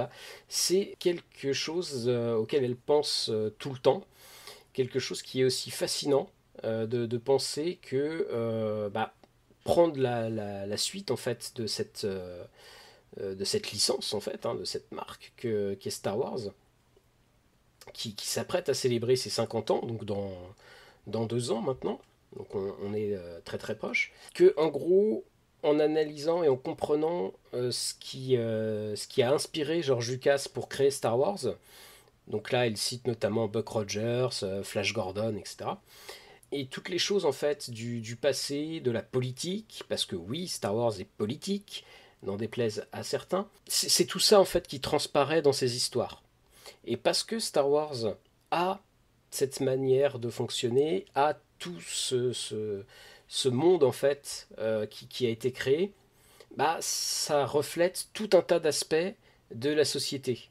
c'est quelque chose auquel elle pense tout le temps, quelque chose qui est aussi fascinant de penser que prendre la suite en fait de cette licence en fait, hein, de cette marque qu'est Star Wars, qui s'apprête à célébrer ses 50 ans, donc dans 2 ans maintenant, donc on est très très proche, que en gros en analysant et en comprenant ce qui a inspiré George Lucas pour créer Star Wars, donc là il cite notamment Buck Rogers, Flash Gordon, etc. Et toutes les choses en fait du passé, de la politique, parce que oui, Star Wars est politique, n'en déplaise à certains, c'est tout ça en fait qui transparaît dans ces histoires. Et parce que Star Wars a cette manière de fonctionner, a tout ce monde en fait qui a été créé, ça reflète tout un tas d'aspects de la société.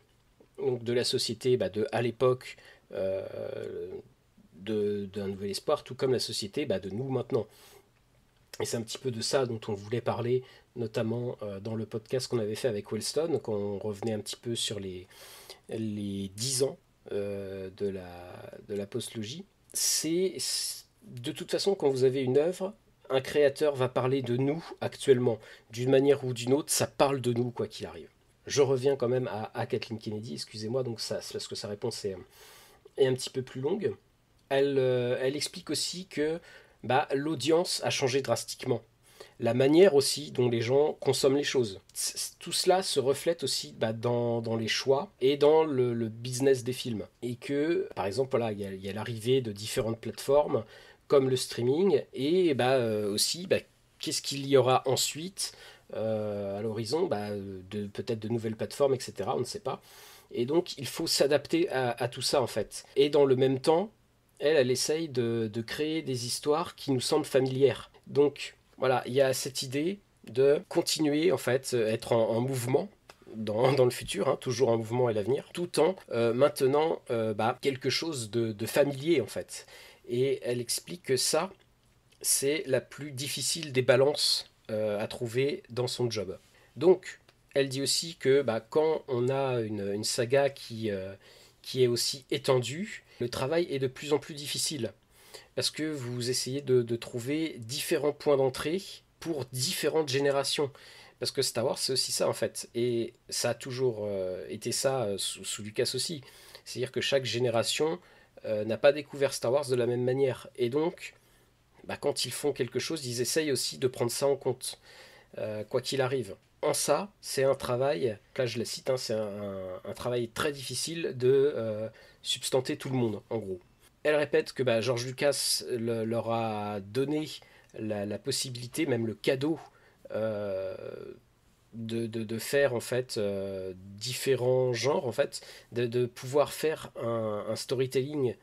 Donc de la société à l'époque euh, d'un nouvel espoir, tout comme la société de nous maintenant. Et c'est un petit peu de ça dont on voulait parler, notamment dans le podcast qu'on avait fait avec Wellstone, quand on revenait un petit peu sur les 10 ans de la postlogie. C'est de toute façon, quand vous avez une œuvre, un créateur va parler de nous actuellement. D'une manière ou d'une autre, ça parle de nous, quoi qu'il arrive. Je reviens quand même à Kathleen Kennedy, excusez-moi, donc ça, c'est parce que sa réponse est un petit peu plus longue. Elle explique aussi que l'audience a changé drastiquement. La manière aussi dont les gens consomment les choses. Tout cela se reflète aussi dans les choix et dans le business des films. Et que, par exemple, voilà, il y a l'arrivée de différentes plateformes comme le streaming et aussi qu'est-ce qu'il y aura ensuite à l'horizon de peut-être de nouvelles plateformes, etc. On ne sait pas. Et donc, il faut s'adapter à tout ça, en fait. Et dans le même temps, elle essaye de créer des histoires qui nous semblent familières. Donc, voilà, il y a cette idée de continuer, en fait, être en mouvement dans le futur, hein, toujours en mouvement à l'avenir, tout en maintenant quelque chose de familier, en fait. Et elle explique que ça, c'est la plus difficile des balances à trouver dans son job. Donc, elle dit aussi que quand on a une saga qui est aussi étendue, le travail est de plus en plus difficile. Parce que vous essayez de trouver différents points d'entrée pour différentes générations. Parce que Star Wars, c'est aussi ça en fait. Et ça a toujours été ça sous Lucas aussi. C'est-à-dire que chaque génération n'a pas découvert Star Wars de la même manière. Et donc, quand ils font quelque chose, ils essayent aussi de prendre ça en compte, quoi qu'il arrive. En ça, c'est un travail, là je la cite, hein, c'est un travail très difficile de substanter tout le monde, en gros. Elle répète que George Lucas leur a donné la possibilité, même le cadeau, euh, de faire en fait différents genres, en fait, de pouvoir faire un storytelling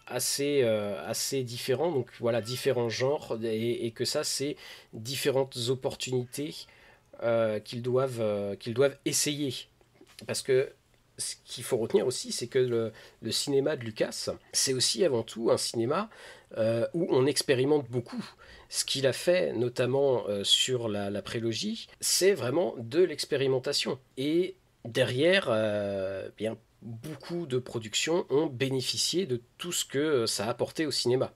assez différent, donc voilà, différents genres, et que ça, c'est différentes opportunités qu'ils doivent essayer. Parce que ce qu'il faut retenir aussi, c'est que le cinéma de Lucas, c'est aussi avant tout un cinéma où on expérimente beaucoup. Ce qu'il a fait, notamment sur la prélogie, c'est vraiment de l'expérimentation. Et derrière, bien, beaucoup de productions ont bénéficié de tout ce que ça a apporté au cinéma.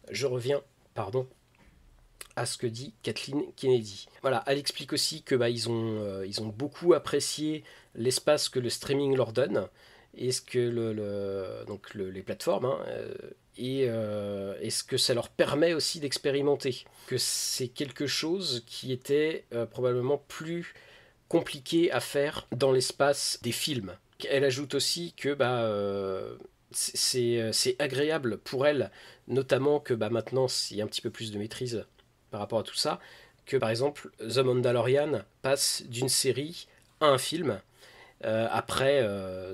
Je reviens, pardon, à ce que dit Kathleen Kennedy. Voilà, elle explique aussi que ils ont beaucoup apprécié l'espace que le streaming leur donne et ce que les plateformes et ce que ça leur permet aussi d'expérimenter. Que c'est quelque chose qui était probablement plus compliqué à faire dans l'espace des films. Elle ajoute aussi que c'est agréable pour elle, notamment que maintenant il y a un petit peu plus de maîtrise par rapport à tout ça, que par exemple The Mandalorian passe d'une série à un film après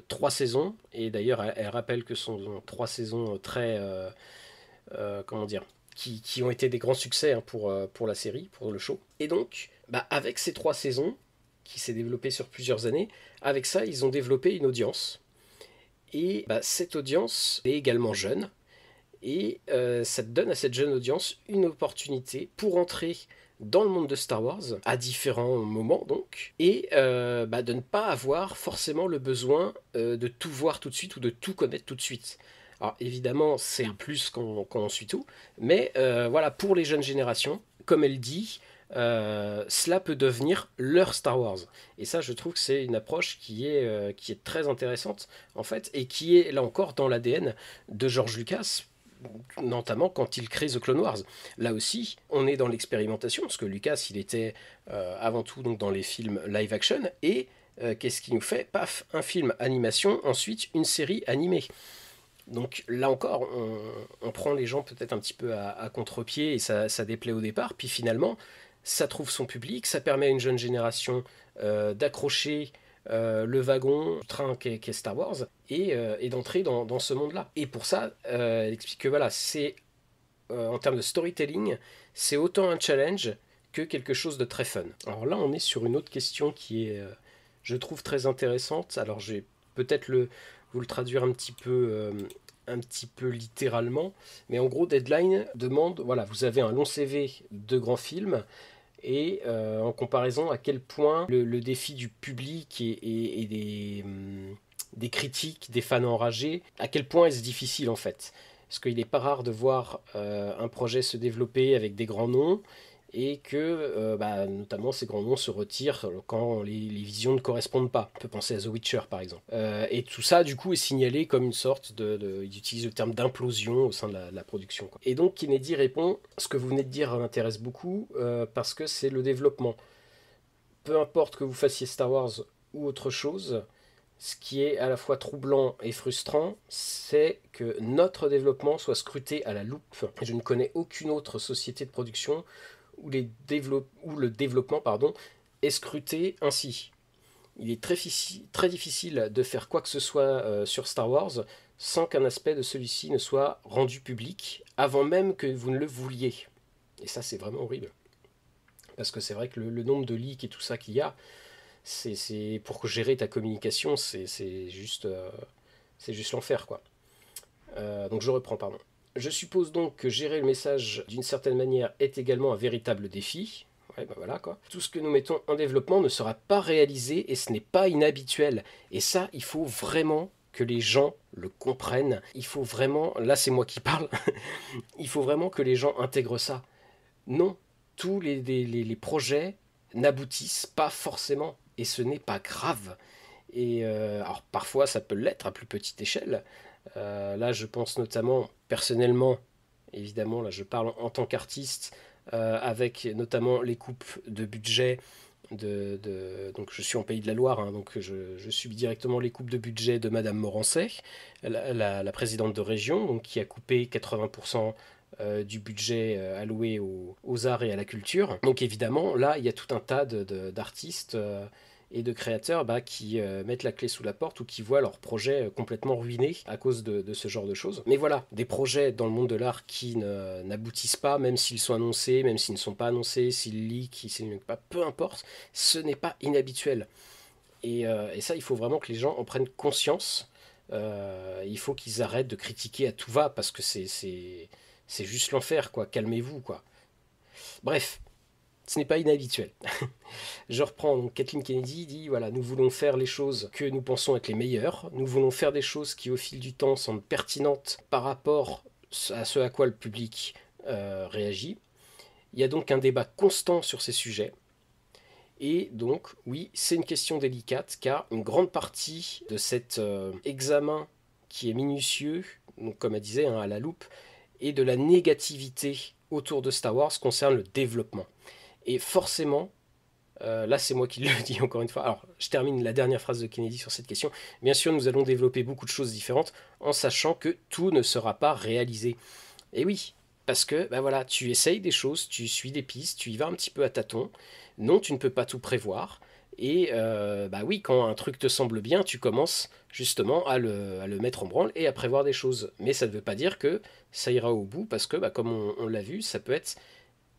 3 saisons, et d'ailleurs elle rappelle que ce sont 3 saisons très, comment dire, qui ont été des grands succès hein, pour la série, pour le show. Et donc, avec ces 3 saisons, qui s'est développée sur plusieurs années, avec ça ils ont développé une audience, et cette audience est également jeune, et ça donne à cette jeune audience une opportunité pour entrer dans le monde de Star Wars à différents moments donc, et de ne pas avoir forcément le besoin de tout voir tout de suite ou de tout connaître tout de suite. Alors évidemment c'est un plus quand on suit tout, mais voilà, pour les jeunes générations, comme elle dit, cela peut devenir leur Star Wars. Et ça, je trouve que c'est une approche qui est très intéressante, en fait, et qui est, là encore, dans l'ADN de George Lucas, notamment quand il crée The Clone Wars. Là aussi, on est dans l'expérimentation, parce que Lucas, il était avant tout donc, dans les films live action, et qu'est-ce qu'il nous fait? Paf, un film animation, ensuite une série animée. Donc là encore, on prend les gens peut-être un petit peu à contre-pied, et ça déplaît au départ, puis finalement, ça trouve son public, ça permet à une jeune génération d'accrocher le wagon, le train qu'est Star Wars, et d'entrer dans ce monde-là. Et pour ça, elle explique que voilà, c'est en termes de storytelling, c'est autant un challenge que quelque chose de très fun. Alors là, on est sur une autre question qui est, je trouve, très intéressante. Alors je vais peut-être vous le traduire un petit peu littéralement, mais en gros, Deadline demande, voilà, vous avez un long CV de grands films, et en comparaison à quel point le défi du public et des critiques, des fans enragés, à quel point est-ce difficile en fait. Parce qu'il n'est pas rare de voir un projet se développer avec des grands noms, et que notamment ces grands noms se retirent quand les visions ne correspondent pas. On peut penser à The Witcher par exemple. Et tout ça du coup est signalé comme une sorte ils utilisent le terme d'implosion au sein de la production, quoi. Et donc Kennedy répond, ce que vous venez de dire m'intéresse beaucoup parce que c'est le développement. Peu importe que vous fassiez Star Wars ou autre chose, ce qui est à la fois troublant et frustrant, c'est que notre développement soit scruté à la loupe. Je ne connais aucune autre société de production où le développement est scruté ainsi. Il est très difficile de faire quoi que ce soit sur Star Wars sans qu'un aspect de celui-ci ne soit rendu public avant même que vous ne le vouliez. Et ça, c'est vraiment horrible. Parce que c'est vrai que le nombre de leaks et tout ça qu'il y a, c'est pour gérer ta communication, c'est juste l'enfer, quoi. Donc je reprends, pardon. Je suppose donc que gérer le message d'une certaine manière est également un véritable défi. Ouais, voilà quoi. Tout ce que nous mettons en développement ne sera pas réalisé et ce n'est pas inhabituel. Et ça, il faut vraiment que les gens le comprennent. Il faut vraiment, là c'est moi qui parle, il faut vraiment que les gens intègrent ça. Non, tous les projets n'aboutissent pas forcément et ce n'est pas grave. Et alors parfois ça peut l'être à plus petite échelle. Là je pense notamment personnellement, évidemment là je parle en tant qu'artiste, avec notamment les coupes de budget donc je suis en Pays de la Loire, hein, donc je subis directement les coupes de budget de Madame Morancet, la présidente de région, donc, qui a coupé 80% du budget alloué aux arts et à la culture. Donc évidemment, là, il y a tout un tas d'artistes et de créateurs qui mettent la clé sous la porte ou qui voient leur projet complètement ruiné à cause de ce genre de choses. Mais voilà, des projets dans le monde de l'art qui n'aboutissent pas, même s'ils sont annoncés, même s'ils ne sont pas annoncés, s'ils leak, s'ils ne leak pas, peu importe, ce n'est pas inhabituel. Et ça, il faut vraiment que les gens en prennent conscience. Il faut qu'ils arrêtent de critiquer à tout va parce que c'est juste l'enfer, quoi. Calmez-vous, quoi. Bref, ce n'est pas inhabituel. Je reprends, donc Kathleen Kennedy dit, voilà, nous voulons faire les choses que nous pensons être les meilleures, nous voulons faire des choses qui au fil du temps semblent pertinentes par rapport à ce à quoi le public réagit. Il y a donc un débat constant sur ces sujets. Et donc, oui, c'est une question délicate, car une grande partie de cet examen qui est minutieux, donc comme elle disait, à la loupe, et de la négativité autour de Star Wars concerne le développement. Et forcément, là c'est moi qui le dis encore une fois, alors je termine la dernière phrase de Kennedy sur cette question, bien sûr nous allons développer beaucoup de choses différentes en sachant que tout ne sera pas réalisé. Et oui, parce que voilà, tu essayes des choses, tu suis des pistes, tu y vas un petit peu à tâtons, non tu ne peux pas tout prévoir, et oui, quand un truc te semble bien, tu commences justement à le mettre en branle et à prévoir des choses. Mais ça ne veut pas dire que ça ira au bout, parce que comme on l'a vu, ça peut être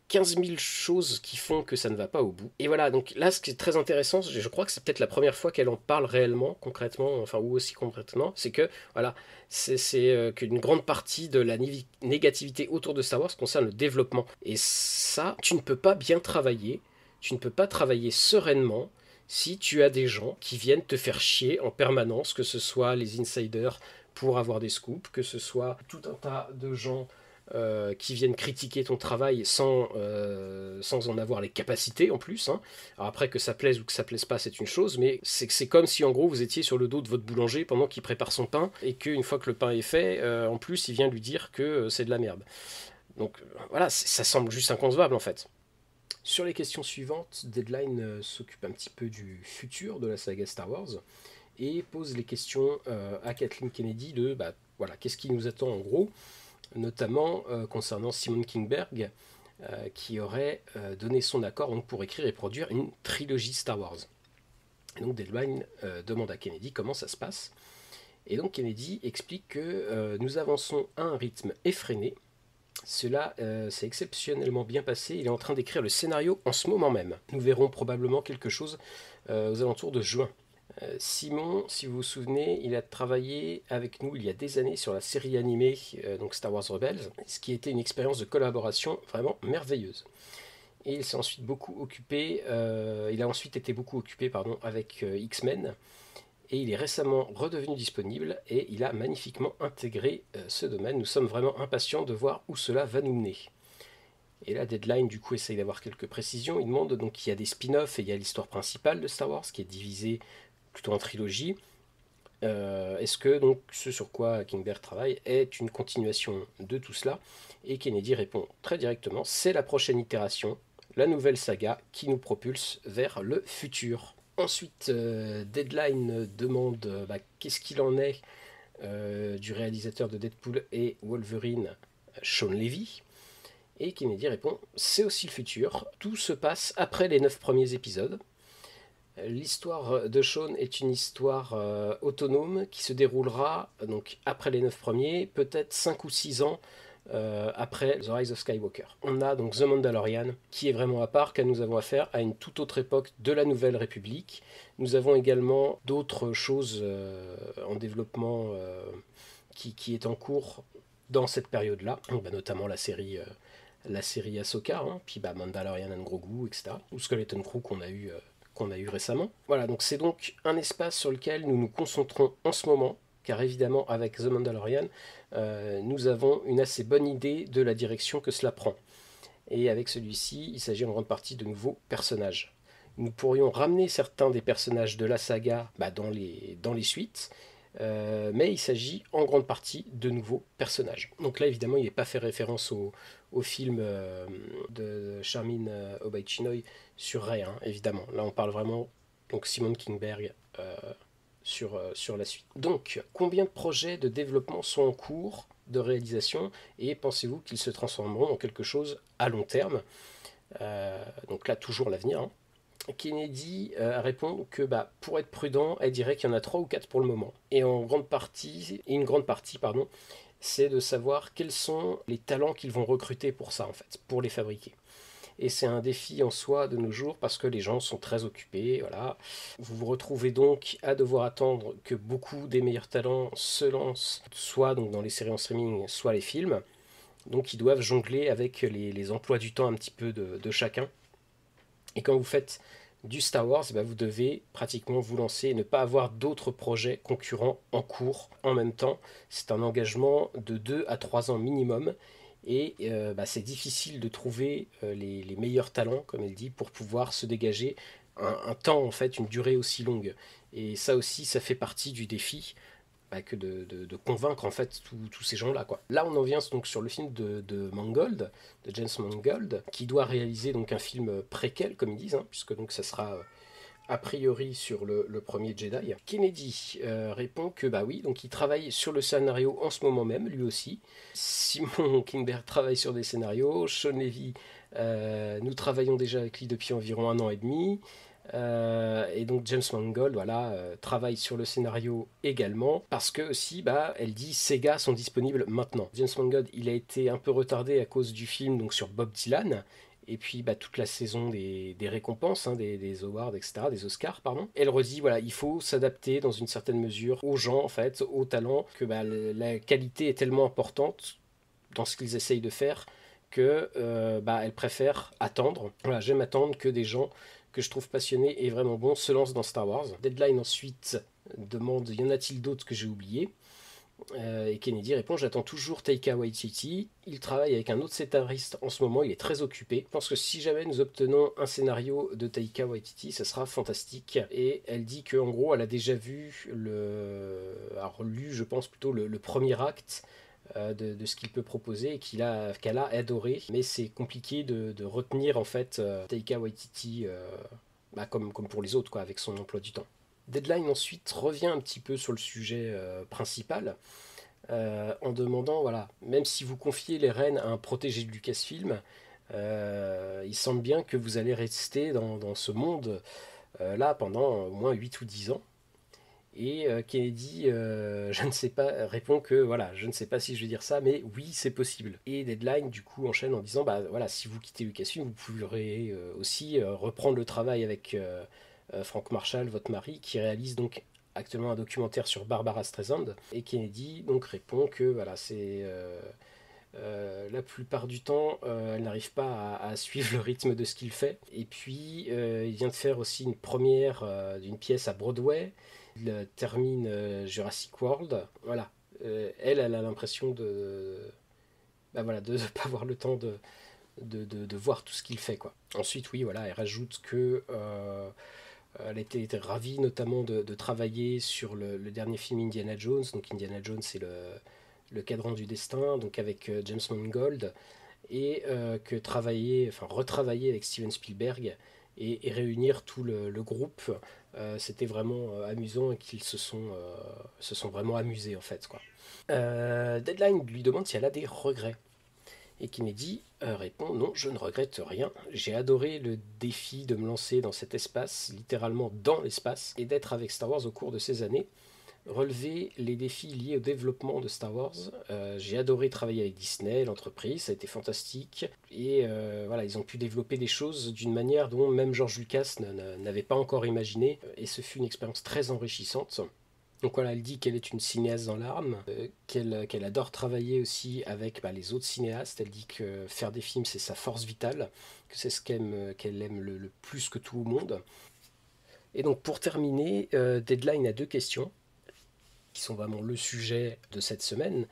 15 000 choses qui font que ça ne va pas au bout. Et voilà, donc là, ce qui est très intéressant, je crois que c'est peut-être la première fois qu'elle en parle réellement, concrètement, enfin, ou aussi concrètement, c'est que, voilà, c'est qu'une grande partie de la négativité autour de Star Wars concerne le développement. Et ça, tu ne peux pas bien travailler, tu ne peux pas travailler sereinement si tu as des gens qui viennent te faire chier en permanence, que ce soit les insiders pour avoir des scoops, que ce soit tout un tas de gens qui viennent critiquer ton travail sans en avoir les capacités en plus. Hein. Alors après, que ça plaise ou que ça plaise pas, c'est une chose, mais c'est comme si en gros vous étiez sur le dos de votre boulanger pendant qu'il prépare son pain et qu'une fois que le pain est fait, en plus il vient lui dire que c'est de la merde. Donc voilà, ça semble juste inconcevable en fait. Sur les questions suivantes, Deadline s'occupe un petit peu du futur de la saga Star Wars et pose les questions à Kathleen Kennedy de voilà, qu'est-ce qui nous attend en gros, notamment concernant Simon Kinberg, qui aurait donné son accord donc, pour écrire et produire une trilogie Star Wars. Et donc Deadline demande à Kennedy comment ça se passe. Et donc Kennedy explique que nous avançons à un rythme effréné. Cela s'est exceptionnellement bien passé. Il est en train d'écrire le scénario en ce moment même. Nous verrons probablement quelque chose aux alentours de juin. Simon, si vous vous souvenez, il a travaillé avec nous il y a des années sur la série animée donc Star Wars Rebels, ce qui était une expérience de collaboration vraiment merveilleuse. Et il s'est ensuite beaucoup occupé, il a ensuite été beaucoup occupé avec X-Men, et il est récemment redevenu disponible et il a magnifiquement intégré ce domaine. Nous sommes vraiment impatients de voir où cela va nous mener. Et là, Deadline, du coup, essaye d'avoir quelques précisions. Il demande donc qu'il y a des spin-offs et il y a l'histoire principale de Star Wars qui est divisée plutôt en trilogie. Est-ce que donc ce sur quoi Kinberg travaille est une continuation de tout cela? Et Kennedy répond très directement, c'est la prochaine itération, la nouvelle saga qui nous propulse vers le futur. Ensuite, Deadline demande qu'est-ce qu'il en est du réalisateur de Deadpool et Wolverine, Sean Levy. Et Kennedy répond, c'est aussi le futur, tout se passe après les 9 premiers épisodes. L'histoire de Sean est une histoire autonome qui se déroulera donc après les 9 premiers, peut-être 5 ou 6 ans après The Rise of Skywalker. On a donc The Mandalorian qui est vraiment à part, car nous avons affaire à une toute autre époque de la Nouvelle République. Nous avons également d'autres choses en développement qui est en cours dans cette période-là, notamment la série Ahsoka, hein, puis Mandalorian and Grogu, etc. Ou Skeleton Crew qu'on a eu récemment. Voilà, donc c'est donc un espace sur lequel nous nous concentrons en ce moment, car évidemment avec The Mandalorian, nous avons une assez bonne idée de la direction que cela prend. Et avec celui-ci, il s'agit en grande partie de nouveaux personnages. Nous pourrions ramener certains des personnages de la saga dans les suites, mais il s'agit en grande partie de nouveaux personnages. Donc là, évidemment, il n'est pas fait référence au film de Charmin Obaid-Chinoy sur Rey, hein, évidemment. Là, on parle vraiment donc Simon Kinberg sur la suite. Donc, combien de projets de développement sont en cours de réalisation et pensez-vous qu'ils se transformeront en quelque chose à long terme? Donc là, toujours l'avenir. Hein. Kennedy répond que pour être prudent, elle dirait qu'il y en a 3 ou 4 pour le moment. Et une grande partie, pardon, c'est de savoir quels sont les talents qu'ils vont recruter pour ça, en fait, pour les fabriquer. Et c'est un défi en soi de nos jours parce que les gens sont très occupés. Voilà. Vous vous retrouvez donc à devoir attendre que beaucoup des meilleurs talents se lancent, soit donc dans les séries en streaming, soit les films. Donc ils doivent jongler avec les emplois du temps un petit peu de chacun. Et quand vous faites du Star Wars, vous devez pratiquement vous lancer et ne pas avoir d'autres projets concurrents en cours en même temps. C'est un engagement de 2 à 3 ans minimum. Et c'est difficile de trouver les meilleurs talents, comme elle dit, pour pouvoir se dégager un temps, en fait, une durée aussi longue. Et ça aussi, ça fait partie du défi que de convaincre en fait tous ces gens-là, quoi. Là, on en vient donc sur le film de Mangold, de James Mangold, qui doit réaliser donc un film préquel, comme ils disent, hein, puisque donc ça sera a priori sur le premier Jedi. Kennedy répond que oui, donc il travaille sur le scénario en ce moment même, lui aussi. Simon Kinberg travaille sur des scénarios. Sean Levy, nous travaillons déjà avec lui depuis environ 1 an et demi. Et donc James Mangold travaille sur le scénario également parce que aussi elle dit Sega sont disponibles maintenant. James Mangold il a été un peu retardé à cause du film donc sur Bob Dylan et puis toute la saison des récompenses, hein, des awards, etc., des Oscars, pardon. Elle redit, il faut s'adapter dans une certaine mesure aux gens, en fait, aux talents, que la qualité est tellement importante dans ce qu'ils essayent de faire que elle préfère attendre. Voilà, j'aime attendre que des gens que je trouve passionnés et vraiment bons se lancent dans Star Wars. Deadline ensuite demande, y en a-t-il d'autres que j'ai oubliés et Kennedy répond j'attends toujours Taika Waititi. Il travaille avec un autre scénariste en ce moment, il est très occupé. Je pense que si jamais nous obtenons un scénario de Taika Waititi, ça sera fantastique. Et elle dit qu'en gros, elle a déjà vu alors lu, je pense plutôt le premier acte de ce qu'il peut proposer et qu'elle a adoré. Mais c'est compliqué de retenir en fait Taika Waititi comme pour les autres, quoi, avec son emploi du temps. Deadline ensuite revient un petit peu sur le sujet principal en demandant, même si vous confiez les rênes à un protégé de Lucasfilm, il semble bien que vous allez rester dans ce monde là pendant au moins 8 ou 10 ans. Et Kennedy, je ne sais pas, répond que je ne sais pas si je vais dire ça, mais oui, c'est possible. Et Deadline, du coup, enchaîne en disant si vous quittez Lucasfilm, vous pourrez aussi reprendre le travail avec Frank Marshall, votre mari, qui réalise donc actuellement un documentaire sur Barbara Streisand. Et Kennedy donc répond que c'est la plupart du temps, elle n'arrive pas à suivre le rythme de ce qu'il fait. Et puis, il vient de faire aussi une première d'une pièce à Broadway. Il termine Jurassic World. Voilà. Elle a l'impression de ne pas avoir le temps de voir tout ce qu'il fait, quoi. Ensuite, oui, elle rajoute que elle était ravie notamment de travailler sur le dernier film Indiana Jones. Donc Indiana Jones, c'est le cadran du destin, donc avec James Mangold, et que retravailler avec Steven Spielberg et réunir tout le groupe, c'était vraiment amusant et qu'ils se sont vraiment amusés en fait, quoi. Deadline lui demande si elle a des regrets. Et Kennedy répond non, je ne regrette rien. J'ai adoré le défi de me lancer dans cet espace, littéralement dans l'espace, et d'être avec Star Wars au cours de ces années. Relever les défis liés au développement de Star Wars. J'ai adoré travailler avec Disney, l'entreprise, ça a été fantastique. Et ils ont pu développer des choses d'une manière dont même George Lucas n'avait pas encore imaginé. Et ce fut une expérience très enrichissante. Donc elle dit qu'elle est une cinéaste dans l'âme, qu'elle adore travailler aussi avec les autres cinéastes. Elle dit que faire des films, c'est sa force vitale, que c'est ce qu'elle aime le plus que tout au monde. Et donc pour terminer, Deadline a 2 questions qui sont vraiment le sujet de cette semaine.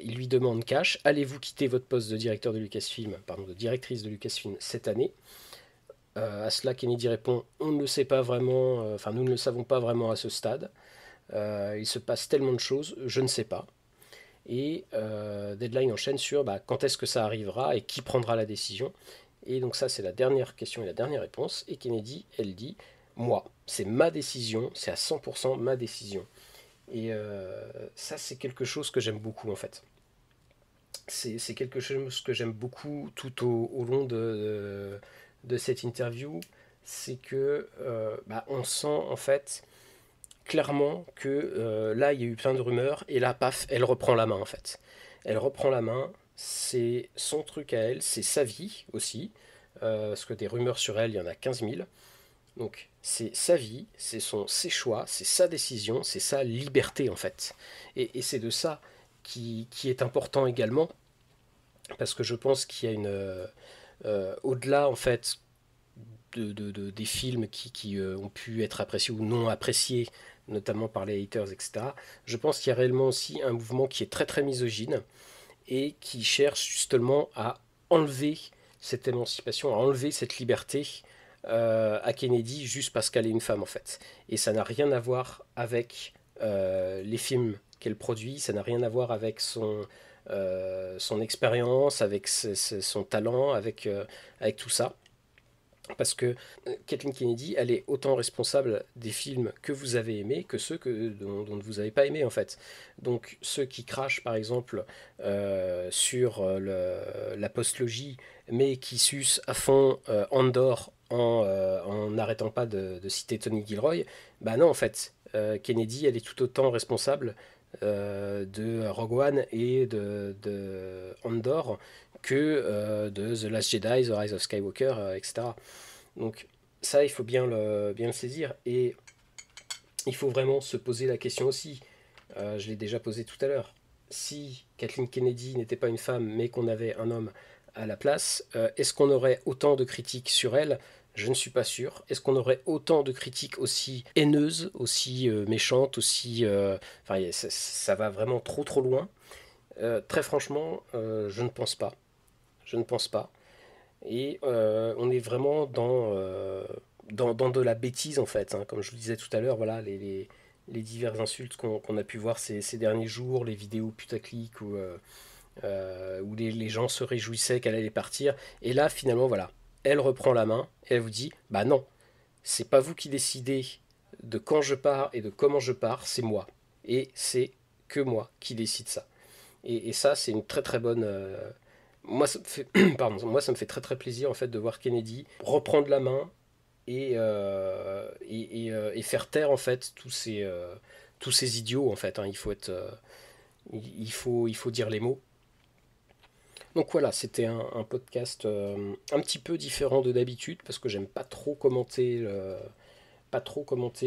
Il lui demande cash, allez-vous quitter votre poste de directeur de Lucasfilm, de directrice de Lucasfilm cette année? À cela, Kennedy répond, on ne le sait pas vraiment, nous ne le savons pas vraiment à ce stade. Il se passe tellement de choses, je ne sais pas. Et Deadline enchaîne sur quand est-ce que ça arrivera et qui prendra la décision. Et donc ça, c'est la dernière question et la dernière réponse. Et Kennedy, elle dit, moi, c'est ma décision, c'est à 100% ma décision. Et ça, c'est quelque chose que j'aime beaucoup, en fait. C'est quelque chose que j'aime beaucoup tout au long de cette interview. c'est que on sent en fait clairement que là il y a eu plein de rumeurs et là paf elle reprend la main en fait. Elle reprend la main, c'est son truc à elle, c'est sa vie aussi, parce que des rumeurs sur elle il y en a 15 000. Donc c'est sa vie, ses choix, c'est sa décision, c'est sa liberté en fait. Et c'est de ça qui est important également, parce que je pense qu'il y a au-delà en fait des films qui ont pu être appréciés ou non appréciés, notamment par les haters, etc. Je pense qu'il y a réellement aussi un mouvement qui est très très misogyne et qui cherche justement à enlever cette émancipation, à enlever cette liberté à Kennedy juste parce qu'elle est une femme en fait. Et ça n'a rien à voir avec les films qu'elle produit, ça n'a rien à voir avec son expérience, avec son talent, avec tout ça. Parce que Kathleen Kennedy, elle est autant responsable des films que vous avez aimés que ceux dont vous n'avez pas aimé en fait. Donc ceux qui crachent par exemple sur la postlogie, mais qui sucent à fond Andor en n'arrêtant pas de citer Tony Gilroy, bah non en fait, Kennedy, elle est tout autant responsable de Rogue One et de Andor que de The Last Jedi, The Rise of Skywalker, etc. Donc ça, il faut bien le saisir. Et il faut vraiment se poser la question aussi. Je l'ai déjà posé tout à l'heure. Si Kathleen Kennedy n'était pas une femme, mais qu'on avait un homme à la place, est-ce qu'on aurait autant de critiques sur elle? Je ne suis pas sûr. Est-ce qu'on aurait autant de critiques aussi haineuses, aussi méchantes, aussi... Enfin, ça va vraiment trop trop loin. Très franchement, je ne pense pas. Je ne pense pas. Et on est vraiment dans de la bêtise en fait, hein. Comme je vous disais tout à l'heure, voilà, les diverses insultes qu'on a pu voir ces derniers jours, les vidéos putaclic où les gens se réjouissaient qu'elle allait partir. Et là, finalement, voilà, elle reprend la main et elle vous dit, bah non, c'est pas vous qui décidez de quand je pars et de comment je pars, c'est moi. Et c'est que moi qui décide ça. Et ça, c'est une très très bonne. Moi, ça me fait, pardon, moi, ça me fait très très plaisir en fait de voir Kennedy reprendre la main et faire taire en fait tous ces idiots en fait, hein. Il faut être, il faut dire les mots. Donc voilà, c'était un podcast un petit peu différent de d'habitude parce que j'aime pas trop commenter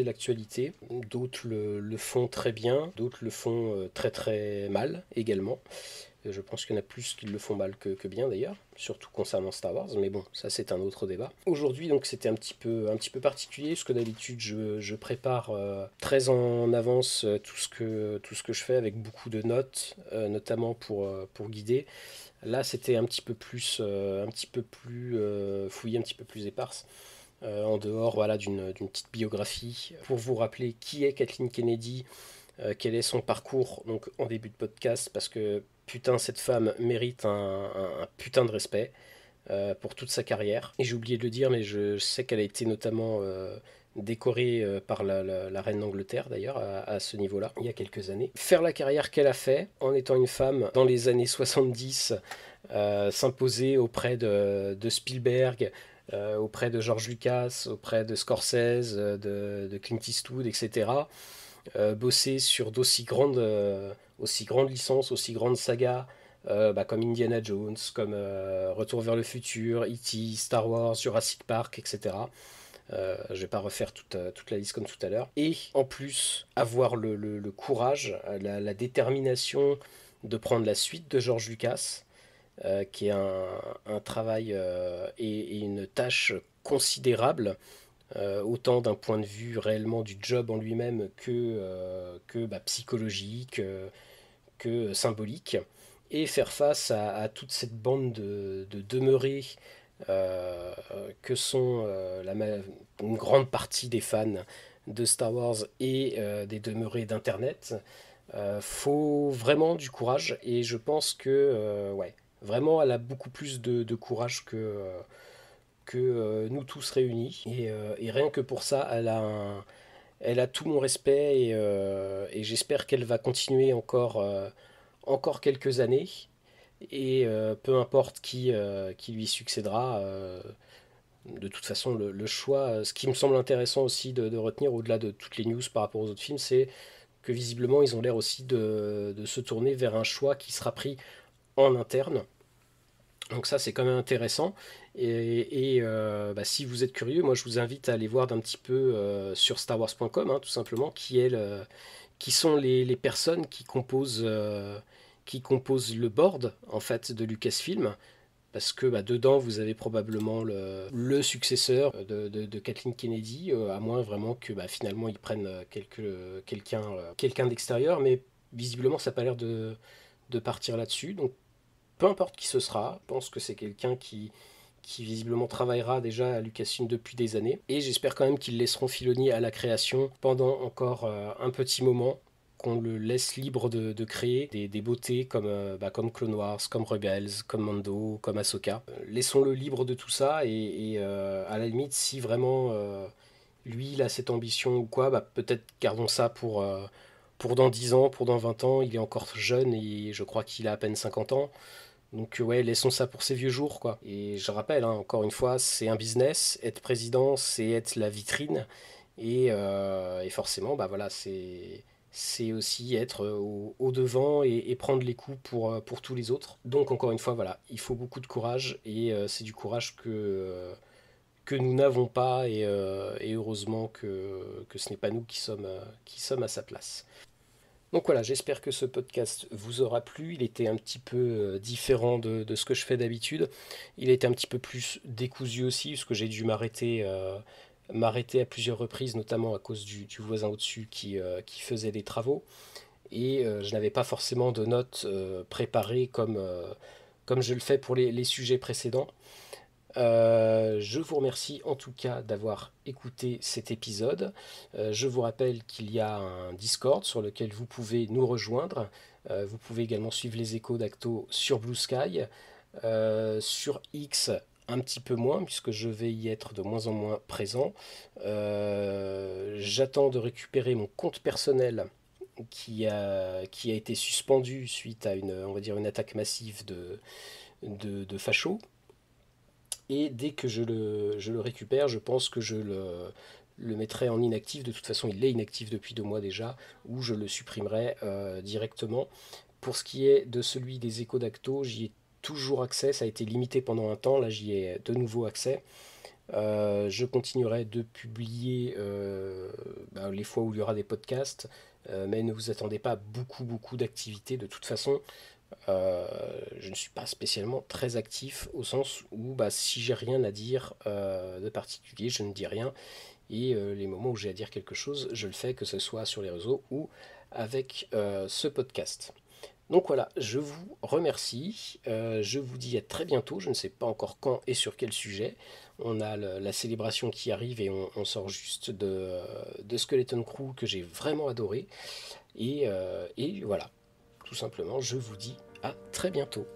l'actualité. D'autres le font très bien, d'autres le font très très mal également. Je pense qu'il y en a plus qui le font mal que bien d'ailleurs, surtout concernant Star Wars, mais bon, ça c'est un autre débat. Aujourd'hui donc c'était un petit peu particulier, parce que d'habitude je prépare très en avance tout ce que je fais avec beaucoup de notes, notamment pour guider. Là c'était un petit peu plus fouillé, un petit peu plus éparse. En dehors voilà, d'une petite biographie pour vous rappeler qui est Kathleen Kennedy, quel est son parcours donc en début de podcast, parce que putain cette femme mérite un putain de respect pour toute sa carrière. Et j'ai oublié de le dire, mais je sais qu'elle a été notamment décorée par la reine d'Angleterre d'ailleurs à ce niveau-là, il y a quelques années. Faire la carrière qu'elle a fait en étant une femme dans les années 70, s'imposer auprès de Spielberg, auprès de George Lucas, auprès de Scorsese, de Clint Eastwood, etc. Bosser sur aussi grandes licences, aussi grandes sagas, comme Indiana Jones, comme Retour vers le futur, E.T., Star Wars, Jurassic Park, etc. Je vais pas refaire toute la liste comme tout à l'heure. Et en plus, avoir le courage, la détermination de prendre la suite de George Lucas, qui est un travail et une tâche considérable, autant d'un point de vue réellement du job en lui-même que psychologique, que symbolique, et faire face à toute cette bande de demeurés euh, que sont une grande partie des fans de Star Wars et des demeurés d'Internet. Faut vraiment du courage, et je pense que ouais, vraiment elle a beaucoup plus de courage que nous tous réunis. Et rien que pour ça, elle a tout mon respect, et j'espère qu'elle va continuer encore quelques années. Et peu importe qui lui succédera, De toute façon, le choix, ce qui me semble intéressant aussi de retenir au-delà de toutes les news par rapport aux autres films, c'est que visiblement ils ont l'air aussi de se tourner vers un choix qui sera pris en interne. Donc ça c'est quand même intéressant. Bah, si vous êtes curieux, moi je vous invite à aller voir d'un petit peu sur starwars.com, hein, tout simplement, qui sont les personnes qui composent le board en fait de Lucasfilm. Parce que bah, dedans, vous avez probablement le successeur de Kathleen Kennedy, à moins vraiment que bah, finalement ils prennent quelqu'un d'extérieur, mais visiblement ça n'a pas l'air de partir là-dessus. Donc peu importe qui ce sera, je pense que c'est quelqu'un qui visiblement travaillera déjà à Lucasfilm depuis des années. Et j'espère quand même qu'ils laisseront Filoni à la création pendant encore un petit moment, qu'on le laisse libre de créer des beautés comme Clone Wars, comme Rebels, comme Mando, comme Ahsoka. Laissons-le libre de tout ça à la limite, si vraiment lui il a cette ambition ou quoi, bah, peut-être gardons ça pour dans 10 ans, pour dans 20 ans. Il est encore jeune et je crois qu'il a à peine 50 ans. Donc ouais, laissons ça pour ses vieux jours, quoi. Et je rappelle, hein, encore une fois, c'est un business. Être président, c'est être la vitrine. Et forcément, bah voilà, c'est aussi être au devant et prendre les coups pour tous les autres. Donc encore une fois, voilà, il faut beaucoup de courage et c'est du courage que nous n'avons pas et heureusement que ce n'est pas nous qui sommes à sa place. Donc voilà, j'espère que ce podcast vous aura plu. Il était un petit peu différent de ce que je fais d'habitude. Il était un petit peu plus décousu aussi, parce que j'ai dû m'arrêter à plusieurs reprises, notamment à cause du voisin au-dessus qui faisait des travaux. Et je n'avais pas forcément de notes préparées comme je le fais pour les sujets précédents. Je vous remercie en tout cas d'avoir écouté cet épisode. Je vous rappelle qu'il y a un Discord sur lequel vous pouvez nous rejoindre. Vous pouvez également suivre les échos d'Acto sur Blue Sky. Sur X, un petit peu moins, puisque je vais y être de moins en moins présent. J'attends de récupérer mon compte personnel qui a été suspendu suite à on va dire une attaque massive de fachos. Et dès que je le récupère, je pense que le mettrai en inactif. De toute façon, il est inactif depuis 2 mois déjà, ou je le supprimerai directement. Pour ce qui est de celui des échos d'acto, j'y ai toujours accès. Ça a été limité pendant un temps. Là, j'y ai de nouveau accès. Je continuerai de publier les fois où il y aura des podcasts, mais ne vous attendez pas à beaucoup d'activités. De toute façon, je ne suis pas spécialement très actif au sens où bah, si j'ai rien à dire de particulier, je ne dis rien. Et les moments où j'ai à dire quelque chose, je le fais, que ce soit sur les réseaux ou avec ce podcast. Donc voilà, je vous remercie. Je vous dis à très bientôt. Je ne sais pas encore quand et sur quel sujet. On a la célébration qui arrive et on sort juste de Skeleton Crew que j'ai vraiment adoré. Et voilà, tout simplement, je vous dis à très bientôt.